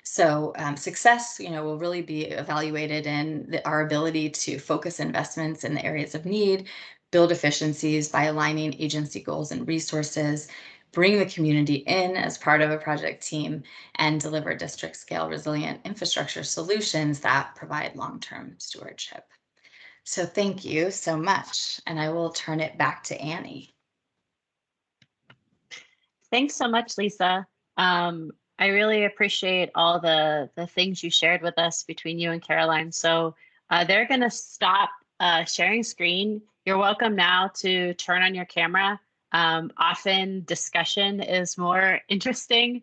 Speaker 4: So success, will really be evaluated in our ability to focus investments in the areas of need, build efficiencies by aligning agency goals and resources, bring the community in as part of a project team, and deliver district scale resilient infrastructure solutions that provide long-term stewardship. So thank you so much. And I will turn it back to Annie.
Speaker 1: Thanks so much, Lisa. I really appreciate all the things you shared with us between you and Caroline. So they're going to stop sharing screen. You're welcome now to turn on your camera. Often discussion is more interesting,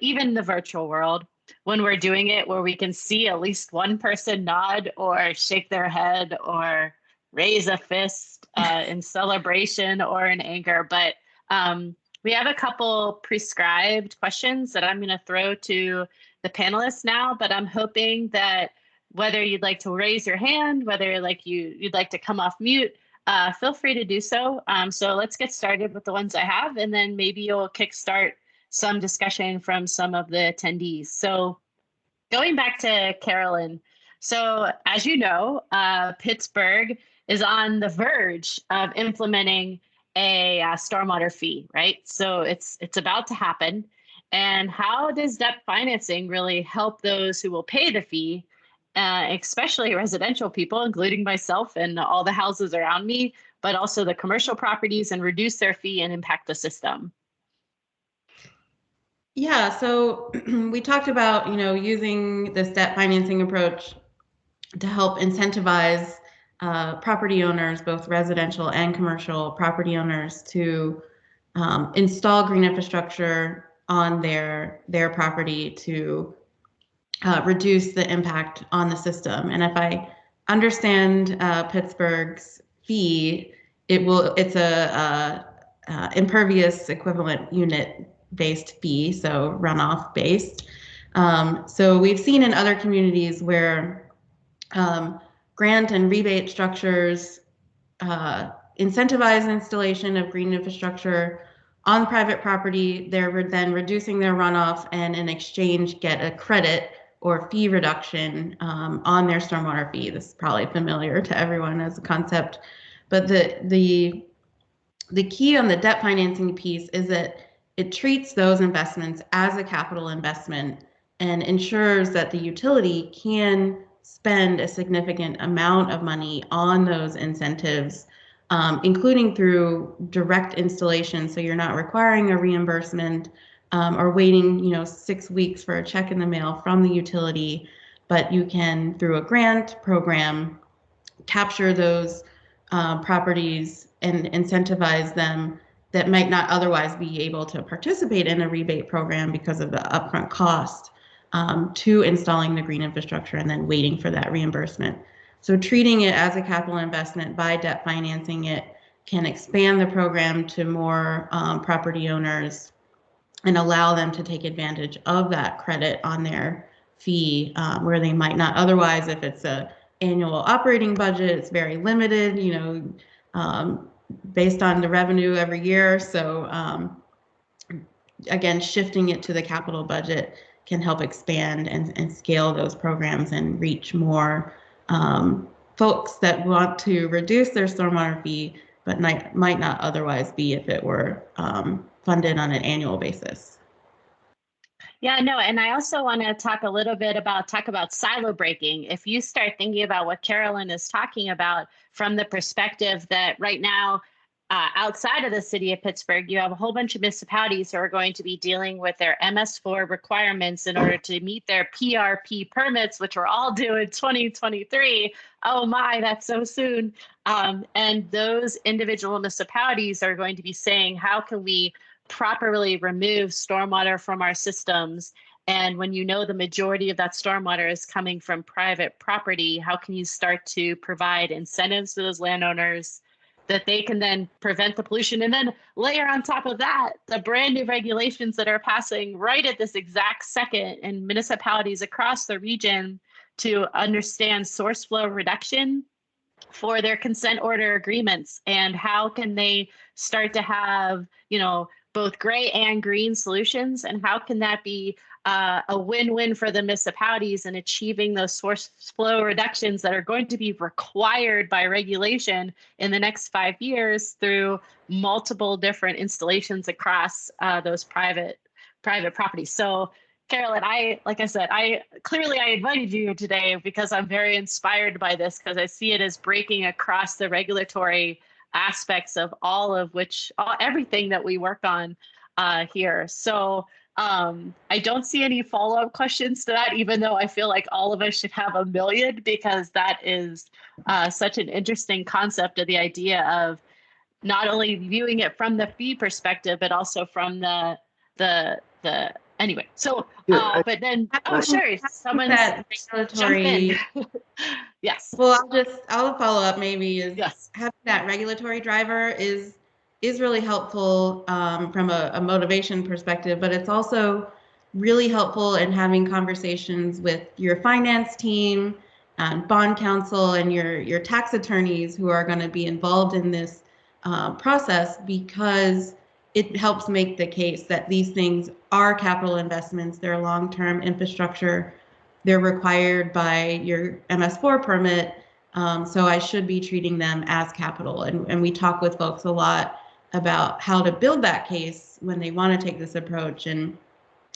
Speaker 1: even in the virtual world, when we're doing it where we can see at least one person nod or shake their head or raise a fist in celebration or in anger. But we have a couple prescribed questions that I'm going to throw to the panelists now, but I'm hoping that whether you'd like to raise your hand, whether you'd like to come off mute, feel free to do so. So let's get started with the ones I have, and then maybe you'll kickstart some discussion from some of the attendees. So going back to Carolyn, so as you know, Pittsburgh is on the verge of implementing a stormwater fee, right? So it's about to happen. And how does debt financing really help those who will pay the fee, especially residential people, including myself and all the houses around me, but also the commercial properties, and reduce their fee and impact the system?
Speaker 3: Yeah, so we talked about, using this debt financing approach to help incentivize property owners, both residential and commercial property owners, to install green infrastructure on their property to reduce the impact on the system. And if I understand Pittsburgh's fee, it's a impervious equivalent unit based fee, so runoff based. So we've seen in other communities where grant and rebate structures incentivize installation of green infrastructure on private property. They're then reducing their runoff, and in exchange get a credit or fee reduction on their stormwater fee. This is probably familiar to everyone as a concept, but the key on the debt financing piece is that it treats those investments as a capital investment and ensures that the utility can spend a significant amount of money on those incentives, including through direct installation. So you're not requiring a reimbursement or waiting, 6 weeks for a check in the mail from the utility, but you can, through a grant program, capture those properties and incentivize them that might not otherwise be able to participate in a rebate program because of the upfront cost to installing the green infrastructure and then waiting for that reimbursement. So treating it as a capital investment by debt financing it can expand the program to more property owners and allow them to take advantage of that credit on their fee where they might not otherwise. If it's a annual operating budget, it's very limited, based on the revenue every year. So again, shifting it to the capital budget can help expand and scale those programs and reach more folks that want to reduce their stormwater fee, but might not otherwise be if it were funded on an annual basis.
Speaker 1: Yeah, no, and I also want to talk a little bit about silo breaking. If you start thinking about what Carolyn is talking about from the perspective that right now, outside of the city of Pittsburgh, you have a whole bunch of municipalities who are going to be dealing with their MS4 requirements in order to meet their PRP permits, which we're all due in 2023. Oh my, that's so soon. And those individual municipalities are going to be saying, how can we properly remove stormwater from our systems? And when you know the majority of that stormwater is coming from private property, how can you start to provide incentives to those landowners that they can then prevent the pollution? And then layer on top of that, the brand new regulations that are passing right at this exact second in municipalities across the region to understand source flow reduction for their consent order agreements, and how can they start to have, both gray and green solutions, and how can that be a win-win for the municipalities in achieving those source flow reductions that are going to be required by regulation in the next 5 years through multiple different installations across those private properties. So Carolyn, like I said, I invited you today because I'm very inspired by this, because I see it as breaking across the regulatory aspects of everything that we work on here. So I don't see any follow-up questions to that, even though I feel like all of us should have a million, because that is such an interesting concept of the idea of not only viewing it from the fee perspective, but also from the anyway. So, but then, sure, someone's
Speaker 3: that regulatory.
Speaker 1: Yes.
Speaker 3: Well, I'll follow up maybe is
Speaker 1: yes.
Speaker 3: Having that regulatory driver is really helpful from a motivation perspective, but it's also really helpful in having conversations with your finance team, bond counsel, and your tax attorneys who are going to be involved in this process, because it helps make the case that these things are capital investments, they're long-term infrastructure, they're required by your MS4 permit, so I should be treating them as capital. And we talk with folks a lot about how to build that case when they want to take this approach. And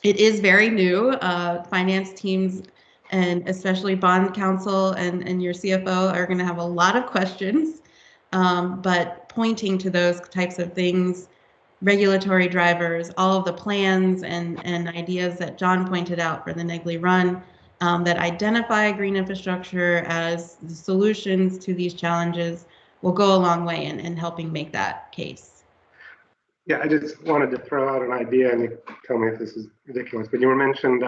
Speaker 3: it is very new. Finance teams, and especially bond counsel and your CFO, are going to have a lot of questions, but pointing to those types of things, regulatory drivers, all of the plans and ideas that John pointed out for the Negley Run that identify green infrastructure as the solutions to these challenges will go a long way in helping make that case.
Speaker 2: Yeah, I just wanted to throw out an idea, and you tell me if this is ridiculous, but you were mentioned,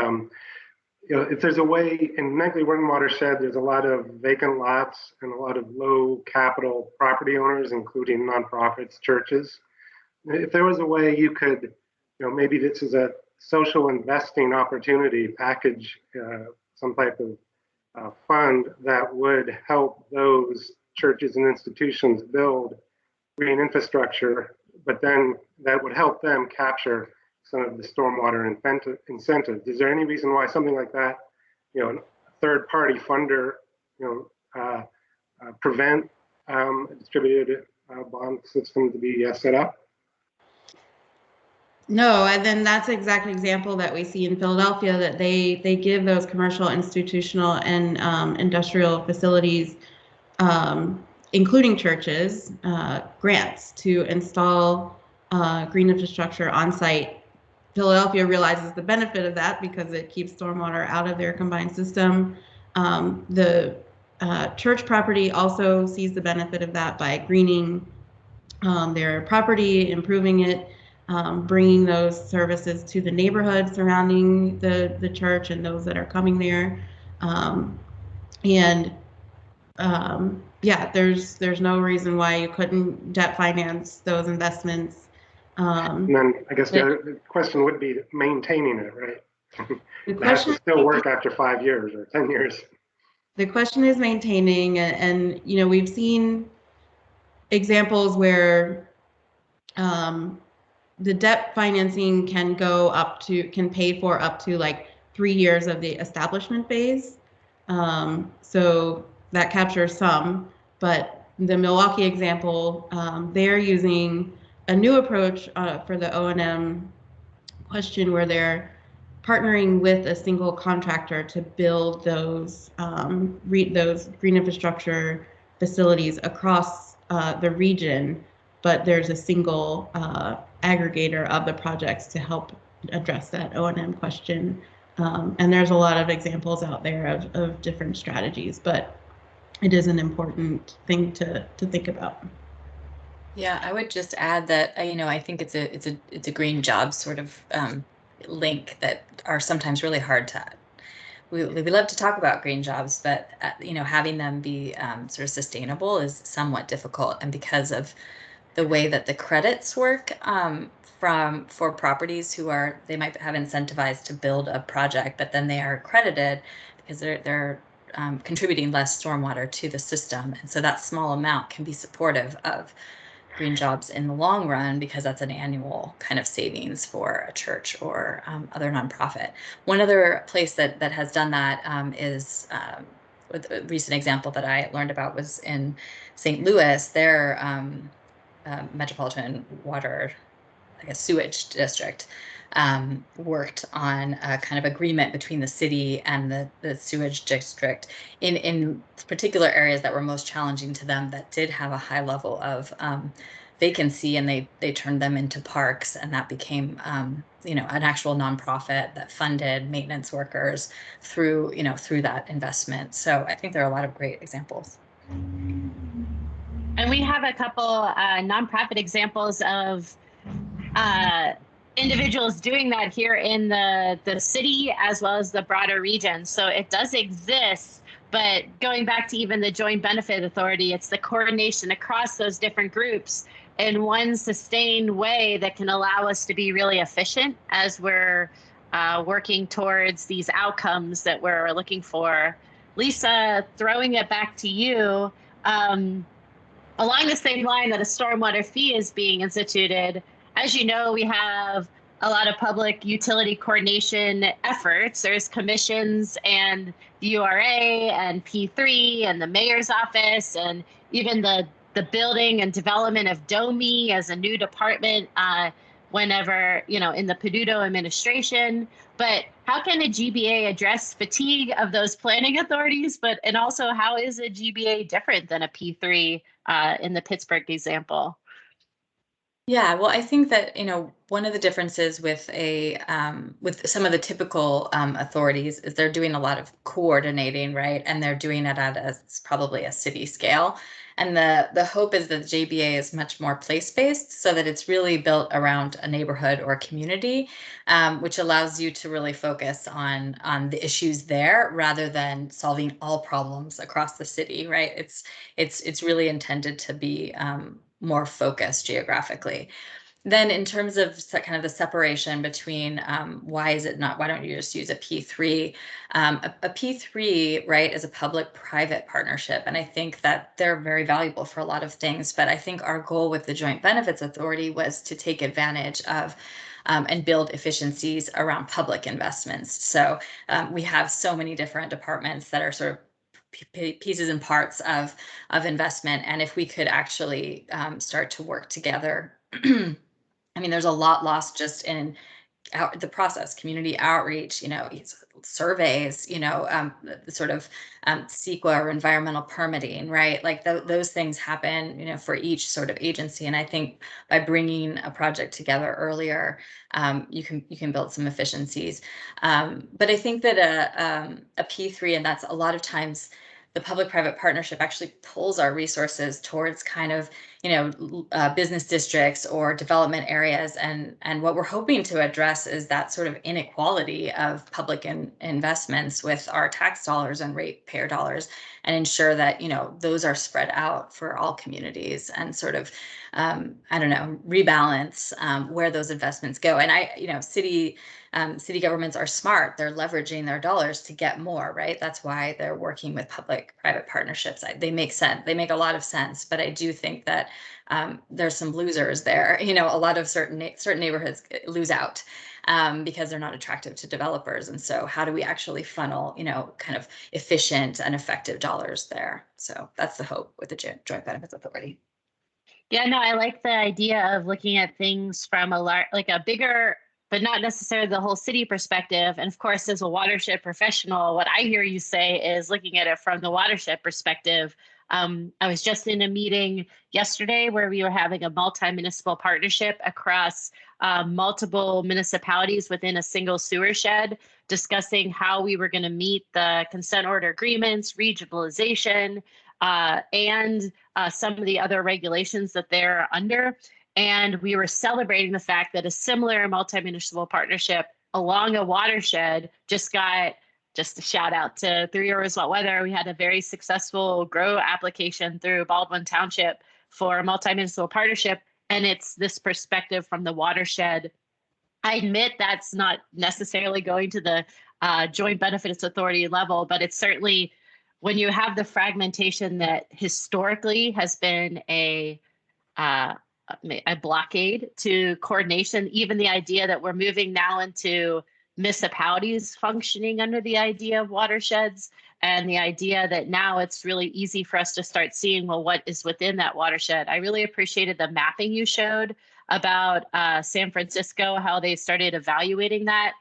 Speaker 2: if there's a way in Negley Run watershed, there's a lot of vacant lots and a lot of low capital property owners, including nonprofits, churches. If there was a way you could, maybe this is a social investing opportunity package, some type of fund that would help those churches and institutions build green infrastructure, but then that would help them capture some of the stormwater incentives. Is there any reason why something like that, a third-party funder, prevent a distributed bond system to be set up?
Speaker 3: No, and then that's the exact example that we see in Philadelphia, that they give those commercial, institutional, and industrial facilities, including churches, grants to install green infrastructure on site. Philadelphia realizes the benefit of that because it keeps stormwater out of their combined system. The church property also sees the benefit of that by greening their property, improving it, bringing those services to the neighborhood surrounding the church and those that are coming there. Yeah, there's no reason why you couldn't debt finance those investments.
Speaker 2: And then I guess the question would be maintaining it, right?
Speaker 3: The
Speaker 2: It has
Speaker 3: question
Speaker 2: to still work after 5 years or 10 years.
Speaker 3: The question is maintaining, and we've seen examples where the debt financing can pay for up to like 3 years of the establishment phase. So that captures some, but the Milwaukee example, they're using a new approach for the O&M question, where they're partnering with a single contractor to build those green infrastructure facilities across the region, but there's a single aggregator of the projects to help address that O&M question. And there's a lot of examples out there of different strategies, but it is an important thing to think about.
Speaker 4: Yeah, I would just add that I think it's a green job sort of link that are sometimes really hard to. We love to talk about green jobs, but having them be sort of sustainable is somewhat difficult, and because of the way that the credits work for properties they might have incentivized to build a project, but then they are credited because they're contributing less stormwater to the system, and so that small amount can be supportive of green jobs in the long run, because that's an annual kind of savings for a church or other nonprofit. One other place that has done that is with a recent example that I learned about was in St. Louis. Their metropolitan water, I guess, sewage district worked on a kind of agreement between the city and the sewage district in particular areas that were most challenging to them, that did have a high level of vacancy, and they turned them into parks, and that became you know, an actual nonprofit that funded maintenance workers through, you know, through that investment. So I think there are a lot of great examples.
Speaker 1: And we have a couple nonprofit examples of individuals doing that here in the city as well as the broader region. So it does exist, but going back to even the Joint Benefit Authority, it's the coordination across those different groups in one sustained way that can allow us to be really efficient as we're working towards these outcomes that we're looking for. Lisa, throwing it back to you, along the same line that a stormwater fee is being instituted, as you know, we have a lot of public utility coordination efforts. There's commissions and the URA and P3 and the mayor's office, and even the building and development of DOMI as a new department whenever, you know, in the Peduto administration. But how can a GBA address fatigue of those planning authorities? And also, how is a GBA different than a P3 in the Pittsburgh example?
Speaker 4: Yeah, well, I think that, you know, one of the differences with with some of the typical authorities is they're doing a lot of coordinating, right? And they're doing it at probably a city scale. And the hope is that the JBA is much more place-based, so that it's really built around a neighborhood or community, which allows you to really focus on the issues there rather than solving all problems across the city, right? It's really intended to be more focused geographically. Then in terms of kind of the separation between why don't you just use a P3? A P3, right, is a public-private partnership. And I think that they're very valuable for a lot of things. But I think our goal with the Joint Benefits Authority was to take advantage of and build efficiencies around public investments. So we have so many different departments that are sort of pieces and parts of investment. And if we could actually start to work together, I mean, there's a lot lost just in the process, community outreach, you know, surveys, you know, the sort of CEQA or environmental permitting, right? Like those things happen, you know, for each sort of agency. And I think by bringing a project together earlier, you can build some efficiencies. But I think that a P3, and that's a lot of times the public-private partnership actually pulls our resources towards kind of, you know, business districts or development areas. And what we're hoping to address is that sort of inequality of public investments with our tax dollars and ratepayer dollars, and ensure that, you know, those are spread out for all communities and sort of, I don't know, rebalance where those investments go. And you know, city governments are smart. They're leveraging their dollars to get more, right? That's why they're working with public-private partnerships. They make sense. They make a lot of sense. But I do think that there's some losers there. You know, a lot of certain neighborhoods lose out because they're not attractive to developers. And so how do we actually funnel, you know, kind of efficient and effective dollars there? So that's the hope with the Joint Benefits Authority.
Speaker 1: Yeah, no, I like the idea of looking at things from a bigger, but not necessarily the whole city perspective. And of course, as a watershed professional, what I hear you say is looking at it from the watershed perspective. I was just in a meeting yesterday where we were having a multi-municipal partnership across multiple municipalities within a single sewer shed, discussing how we were going to meet the consent order agreements, regionalization, and some of the other regulations that they're under. And we were celebrating the fact that a similar multi-municipal partnership along a watershed just a shout out to 3 Rivers Wet Weather. We had a very successful grow application through Baldwin Township for a multi-municipal partnership. And it's this perspective from the watershed. I admit that's not necessarily going to the Joint Benefits Authority level, but it's certainly when you have the fragmentation that historically has been a a blockade to coordination, even the idea that we're moving now into municipalities functioning under the idea of watersheds, and the idea that now it's really easy for us to start seeing, well, what is within that watershed. I really appreciated the mapping you showed about San Francisco, how they started evaluating that.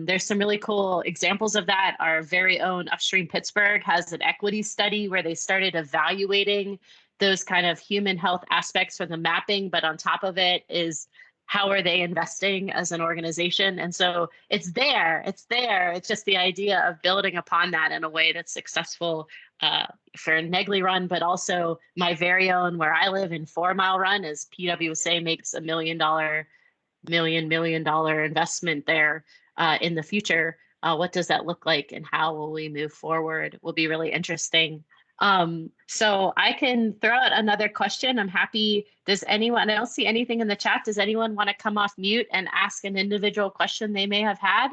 Speaker 1: There's some really cool examples of that. Our very own Upstream Pittsburgh has an equity study where they started evaluating those kind of human health aspects for the mapping, but on top of it is how are they investing as an organization? And so it's there. It's just the idea of building upon that in a way that's successful for Negley Run, but also my very own where I live in 4 Mile Run, as PWSA makes $1 million investment there in the future. What does that look like, and how will we move forward? Will be really interesting. So I can throw out another question. I'm happy. Does anyone else see anything in the chat? Does anyone want to come off mute and ask an individual question they may have had?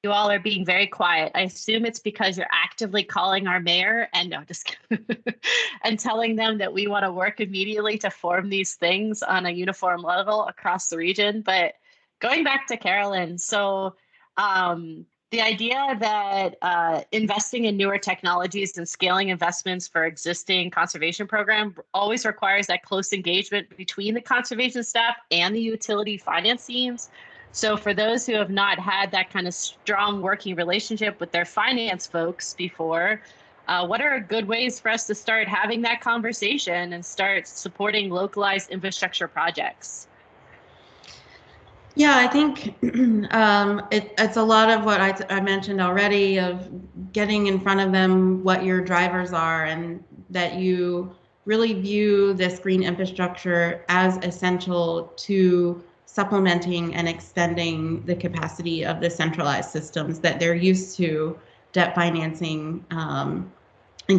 Speaker 1: You all are being very quiet. I assume it's because you're actively calling our mayor and no, just and telling them that we want to work immediately to form these things on a uniform level across the region. But going back to Carolyn, so the idea that investing in newer technologies and scaling investments for existing conservation program always requires that close engagement between the conservation staff and the utility finance teams. So for those who have not had that kind of strong working relationship with their finance folks before, what are good ways for us to start having that conversation and start supporting localized infrastructure projects?
Speaker 3: Yeah, I think it's a lot of what I mentioned already, of getting in front of them what your drivers are, and that you really view this green infrastructure as essential to supplementing and extending the capacity of the centralized systems that they're used to debt financing and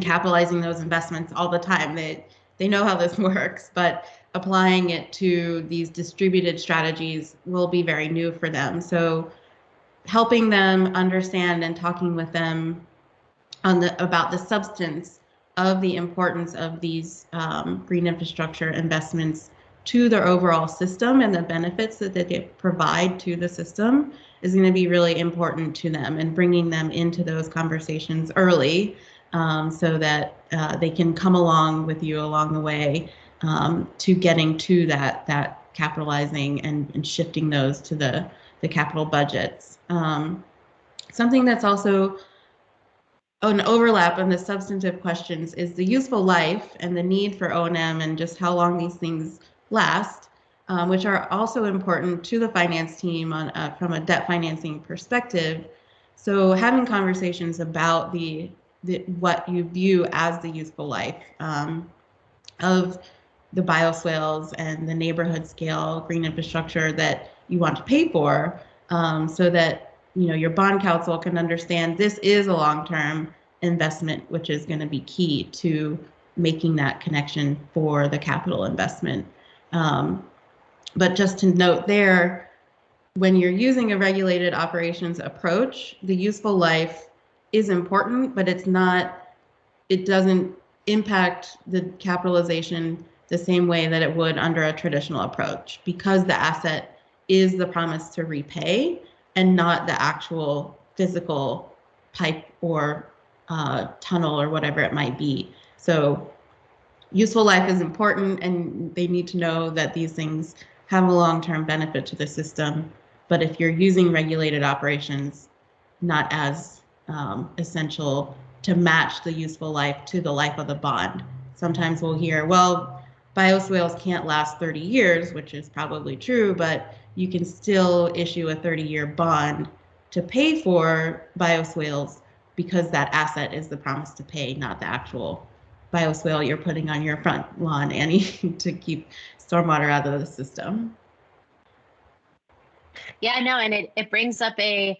Speaker 3: capitalizing those investments all the time. They know how this works, but applying it to these distributed strategies will be very new for them. So helping them understand and talking with them about the substance of the importance of these green infrastructure investments to their overall system and the benefits that they provide to the system is going to be really important to them, and bringing them into those conversations early so that they can come along with you along the way to getting to that capitalizing and shifting those to the capital budgets. Something that's also an overlap on the substantive questions is the useful life and the need for O&M and just how long these things last, which are also important to the finance team from a debt financing perspective. So having conversations about what you view as the useful life of the bioswales and the neighborhood scale green infrastructure that you want to pay for, so that your bond counsel can understand this is a long-term investment, which is going to be key to making that connection for the capital investment. But just to note there, when you're using a regulated operations approach, the useful life is important, but it doesn't impact the capitalization the same way that it would under a traditional approach, because the asset is the promise to repay and not the actual physical pipe or tunnel or whatever it might be. So useful life is important, and they need to know that these things have a long-term benefit to the system. But if you're using regulated operations, not as essential to match the useful life to the life of the bond. Sometimes we'll hear, well, bioswales can't last 30 years, which is probably true, but you can still issue a 30-year bond to pay for bioswales because that asset is the promise to pay, not the actual bioswale you're putting on your front lawn, Annie, to keep stormwater out of the system.
Speaker 1: Yeah, no, and it brings up a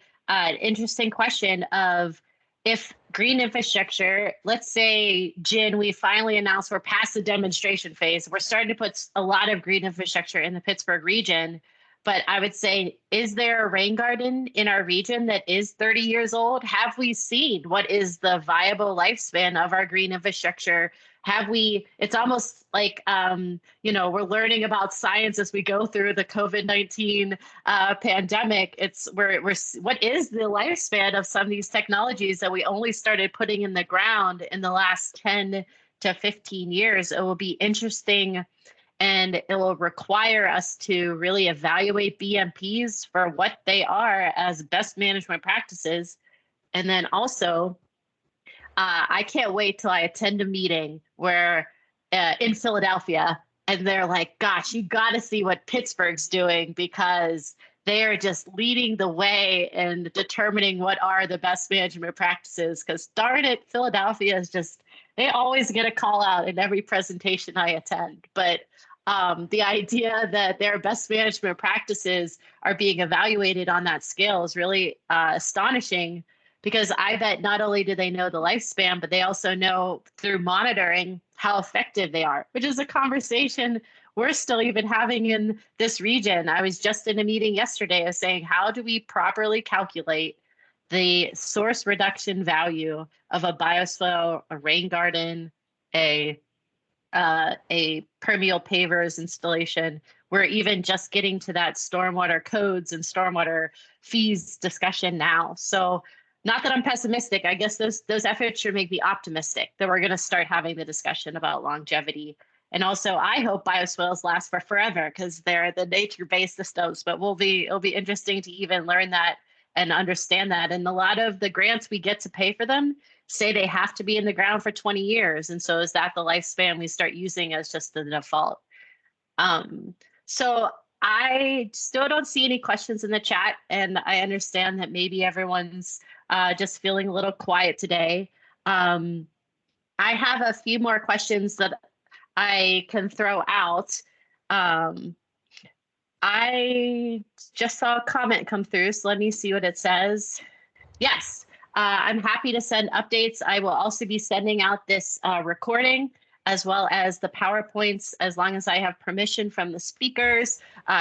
Speaker 1: interesting question of, if green infrastructure, let's say, Jen, we finally announced we're past the demonstration phase. We're starting to put a lot of green infrastructure in the Pittsburgh region. But I would say, is there a rain garden in our region that is 30 years old? Have we seen what is the viable lifespan of our green infrastructure? Have we, it's almost like, we're learning about science as we go through the COVID-19 pandemic. What is the lifespan of some of these technologies that we only started putting in the ground in the last 10 to 15 years? It will be interesting, and it will require us to really evaluate BMPs for what they are as best management practices. And then also, I can't wait till I attend a meeting where in Philadelphia, and they're like, gosh, you got to see what Pittsburgh's doing, because they are just leading the way and determining what are the best management practices. Because darn it, Philadelphia is just, they always get a call out in every presentation I attend. But the idea that their best management practices are being evaluated on that scale is really astonishing, because I bet not only do they know the lifespan, but they also know through monitoring how effective they are, which is a conversation we're still even having in this region. I was just in a meeting yesterday of saying, how do we properly calculate the source reduction value of a bioswale, a rain garden, a permeable pavers installation? We're even just getting to that stormwater codes and stormwater fees discussion now. So not that I'm pessimistic, I guess those efforts should make me optimistic that we're going to start having the discussion about longevity. And also, I hope bioswales last for forever, because they're the nature-based systems. But it'll be interesting to even learn that and understand that. And a lot of the grants we get to pay for them say they have to be in the ground for 20 years. And so is that the lifespan we start using as just the default? So I still don't see any questions in the chat, and I understand that maybe everyone's just feeling a little quiet today. I have a few more questions that I can throw out. I just saw a comment come through, so let me see what it says. Yes, I'm happy to send updates. I will also be sending out this recording as well as the PowerPoints, as long as I have permission from the speakers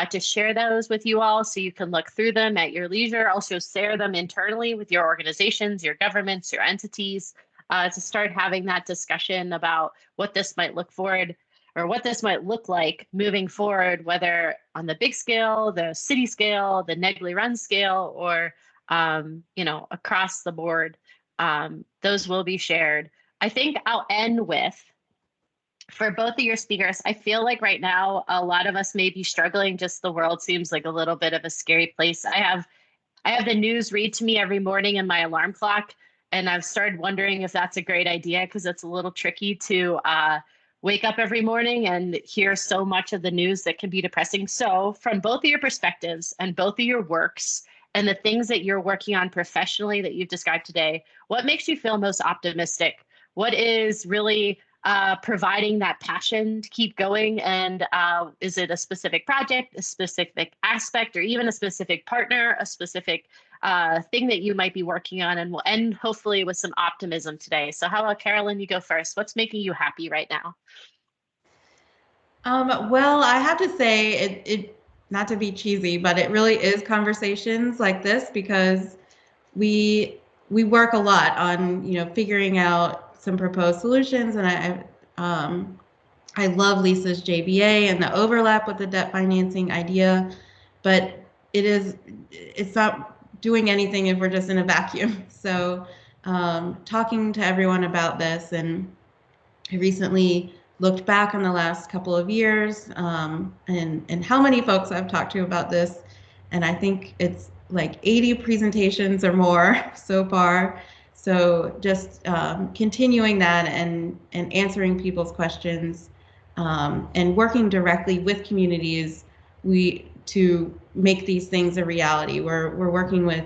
Speaker 1: to share those with you all, so you can look through them at your leisure. Also share them internally with your organizations, your governments, your entities, to start having that discussion about what this might look forward, or what this might look like moving forward, whether on the big scale, the city scale, the Negley Run scale, or across the board. Those will be shared. I think I'll end with, for both of your speakers, I feel like right now, a lot of us may be struggling. Just the world seems like a little bit of a scary place. I have the news read to me every morning in my alarm clock, and I've started wondering if that's a great idea, because it's a little tricky to wake up every morning and hear so much of the news that can be depressing. So from both of your perspectives and both of your works and the things that you're working on professionally that you've described today, what makes you feel most optimistic? What is really providing that passion to keep going? And is it a specific project, a specific aspect, or even a specific partner, a specific thing that you might be working on? And we'll end hopefully with some optimism today. So how about Carolyn, you go first. What's making you happy right now?
Speaker 3: Well, I have to say, it not to be cheesy, but it really is conversations like this, because we work a lot on figuring out some proposed solutions, and I love Lisa's JBA and the overlap with the debt financing idea, but it's not doing anything if we're just in a vacuum. So talking to everyone about this, and I recently looked back on the last couple of years and how many folks I've talked to about this, and I think it's like 80 presentations or more so far. So just continuing that and answering people's questions and working directly with communities to make these things a reality. We're working with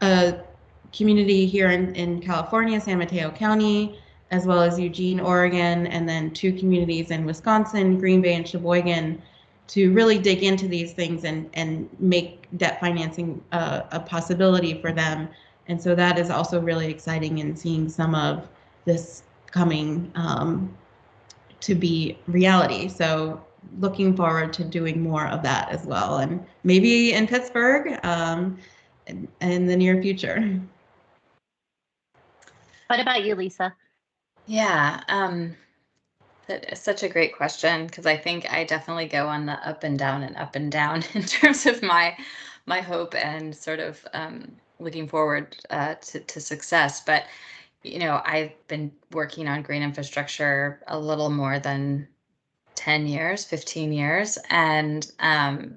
Speaker 3: a community here in California, San Mateo County, as well as Eugene, Oregon, and then 2 communities in Wisconsin, Green Bay and Sheboygan, to really dig into these things and make debt financing a possibility for them. And so that is also really exciting, in seeing some of this coming to be reality. So looking forward to doing more of that as well, and maybe in Pittsburgh in the near future.
Speaker 1: What about you, Lisa?
Speaker 4: Yeah, that is such a great question, because I think I definitely go on the up and down in terms of my hope and sort of looking forward to success. But I've been working on green infrastructure a little more than 10 years, 15 years. And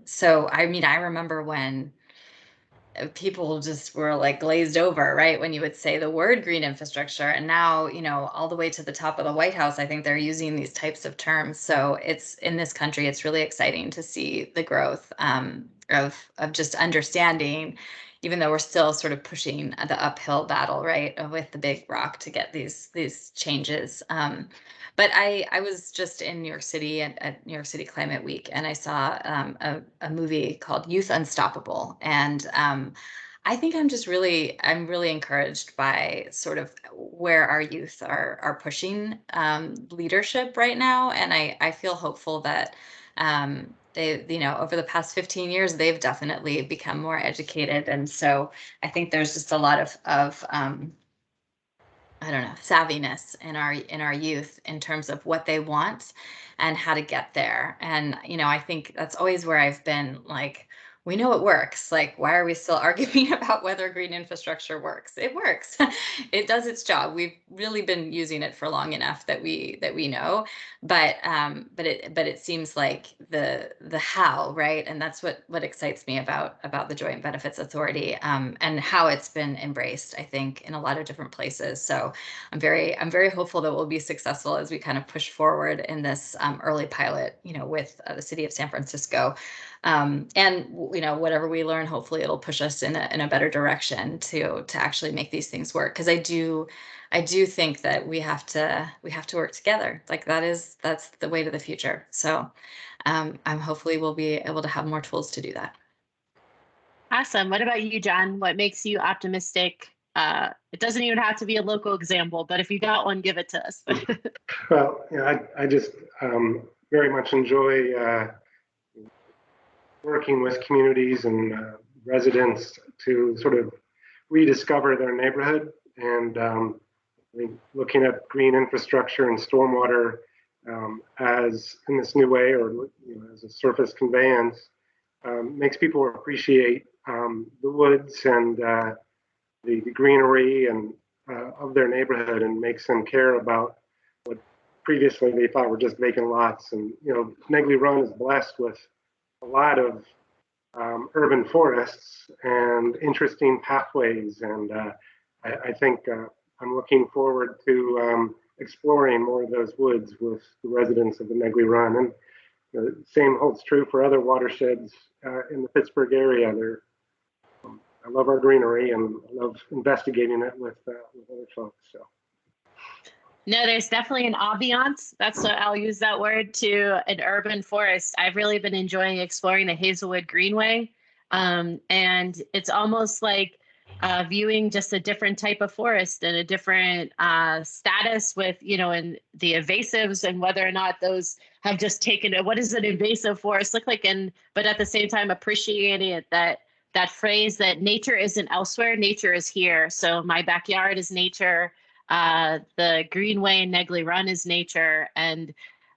Speaker 4: so, I mean, I remember when people just were like glazed over, right? When you would say the word green infrastructure, and now, all the way to the top of the White House, I think they're using these types of terms. So it's in this country, it's really exciting to see the growth of just understanding, even though we're still sort of pushing the uphill battle, right, with the big rock to get these changes. But I was just in New York City at New York City Climate Week, and I saw a movie called Youth Unstoppable. And I think I'm really encouraged by sort of where our youth are pushing leadership right now. And I feel hopeful that they, over the past 15 years, they've definitely become more educated. And so I think there's just a lot of I don't know, savviness in our youth in terms of what they want and how to get there. And I think that's always where I've been like, we know it works. Like, why are we still arguing about whether green infrastructure works? It works. It does its job. We've really been using it for long enough that we know. But it seems like the how, right? And that's what excites me about the Joint Benefits Authority, and how it's been embraced, I think, in a lot of different places. So I'm very hopeful that we'll be successful as we kind of push forward in this early pilot, with the city of San Francisco. And whatever we learn, hopefully it'll push us in a better direction to actually make these things work. Because I do think that we have to work together. Like that's the way to the future. So I'm hopefully we'll be able to have more tools to do that.
Speaker 1: Awesome. What about you, John? What makes you optimistic? It doesn't even have to be a local example, but if you got one, give it to us.
Speaker 2: Well, I just very much enjoy working with communities and residents to sort of rediscover their neighborhood. And I think looking at green infrastructure and stormwater as in this new way, or as a surface conveyance, makes people appreciate the woods and the greenery and of their neighborhood, and makes them care about what previously they thought were just vacant lots. And Negley Run is blessed with a lot of urban forests and interesting pathways, and I think I'm looking forward to exploring more of those woods with the residents of the Negley Run. And the same holds true for other watersheds in the Pittsburgh area. I love our greenery, and I love investigating it with other folks. So.
Speaker 1: No, there's definitely an ambiance. That's what I'll use that word, to an urban forest. I've really been enjoying exploring the Hazelwood Greenway. And it's almost like viewing just a different type of forest and a different status with, and the invasives, and whether or not those have just taken it. What does an invasive forest look like? But at the same time, appreciating it, that phrase that nature isn't elsewhere, nature is here. So my backyard is nature. The Greenway and Negley Run is nature, and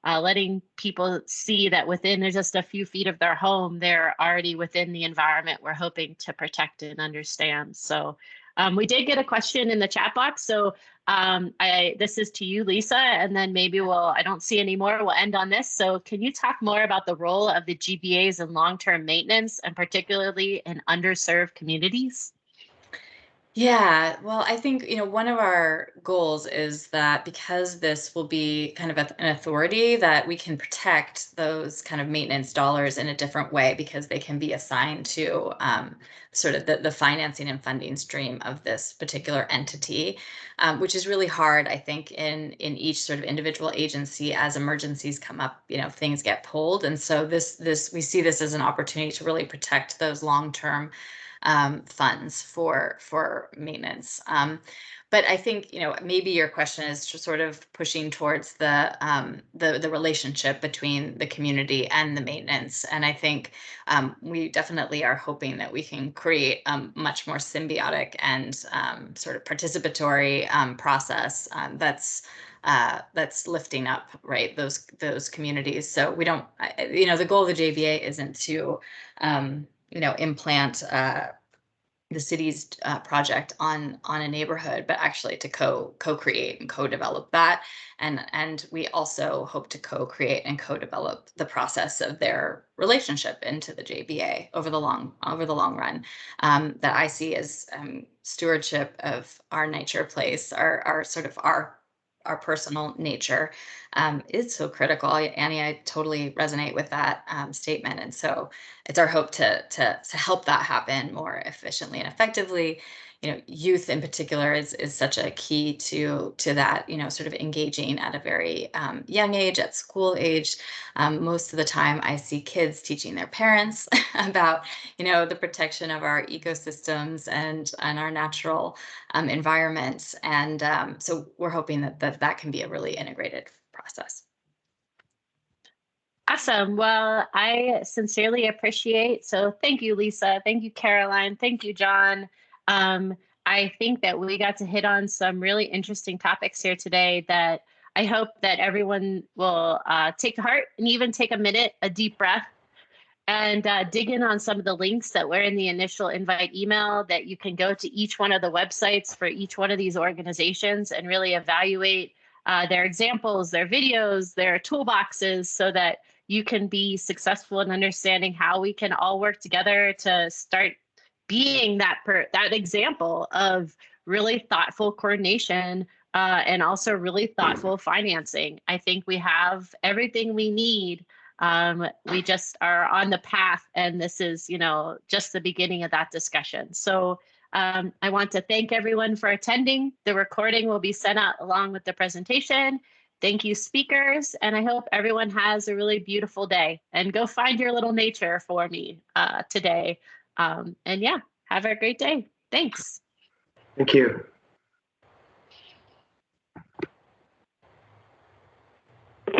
Speaker 1: letting people see that within just a few feet of their home, they're already within the environment we're hoping to protect and understand. So we did get a question in the chat box. So this is to you, Lisa, and then maybe I don't see any more. We'll end on this. So can you talk more about the role of the GBAs in long-term maintenance, and particularly in underserved communities?
Speaker 4: Yeah, well, I think, one of our goals is that because this will be kind of an authority, that we can protect those kind of maintenance dollars in a different way, because they can be assigned to sort of the financing and funding stream of this particular entity, which is really hard, I think, in each sort of individual agency. As emergencies come up, things get pulled. And so we see this as an opportunity to really protect those long-term funds for maintenance. But I think, maybe your question is sort of pushing towards the relationship between the community and the maintenance. And I think we definitely are hoping that we can create a much more symbiotic and sort of participatory process that's lifting up, right, those communities. So we don't, the goal of the JVA isn't to, implant the city's project on a neighborhood, but actually to co-create and co-develop that. And we also hope to co-create and co-develop the process of their relationship into the JVA over the long run. That I see as stewardship of our nature place, our sort of our personal nature is so critical. Annie, I totally resonate with that statement. And so it's our hope to help that happen more efficiently and effectively. Youth in particular is such a key to that, sort of engaging at a very young age, at school age. Most of the time I see kids teaching their parents about, the protection of our ecosystems and our natural environments. And so we're hoping that can be a really integrated process.
Speaker 1: Awesome. Well, I sincerely appreciate. So thank you, Lisa. Thank you, Caroline. Thank you, John. I think that we got to hit on some really interesting topics here today that I hope that everyone will take to heart and even take a minute, a deep breath, and dig in on some of the links that were in the initial invite email, that you can go to each one of the websites for each one of these organizations and really evaluate their examples, their videos, their toolboxes, so that you can be successful in understanding how we can all work together to start being that example of really thoughtful coordination and also really thoughtful financing. I think we have everything we need. We just are on the path, and this is, just the beginning of that discussion. So I want to thank everyone for attending. The recording will be sent out along with the presentation. Thank you, speakers, and I hope everyone has a really beautiful day. And go find your little nature for me today. And yeah, have a great day. Thanks.
Speaker 2: Thank you.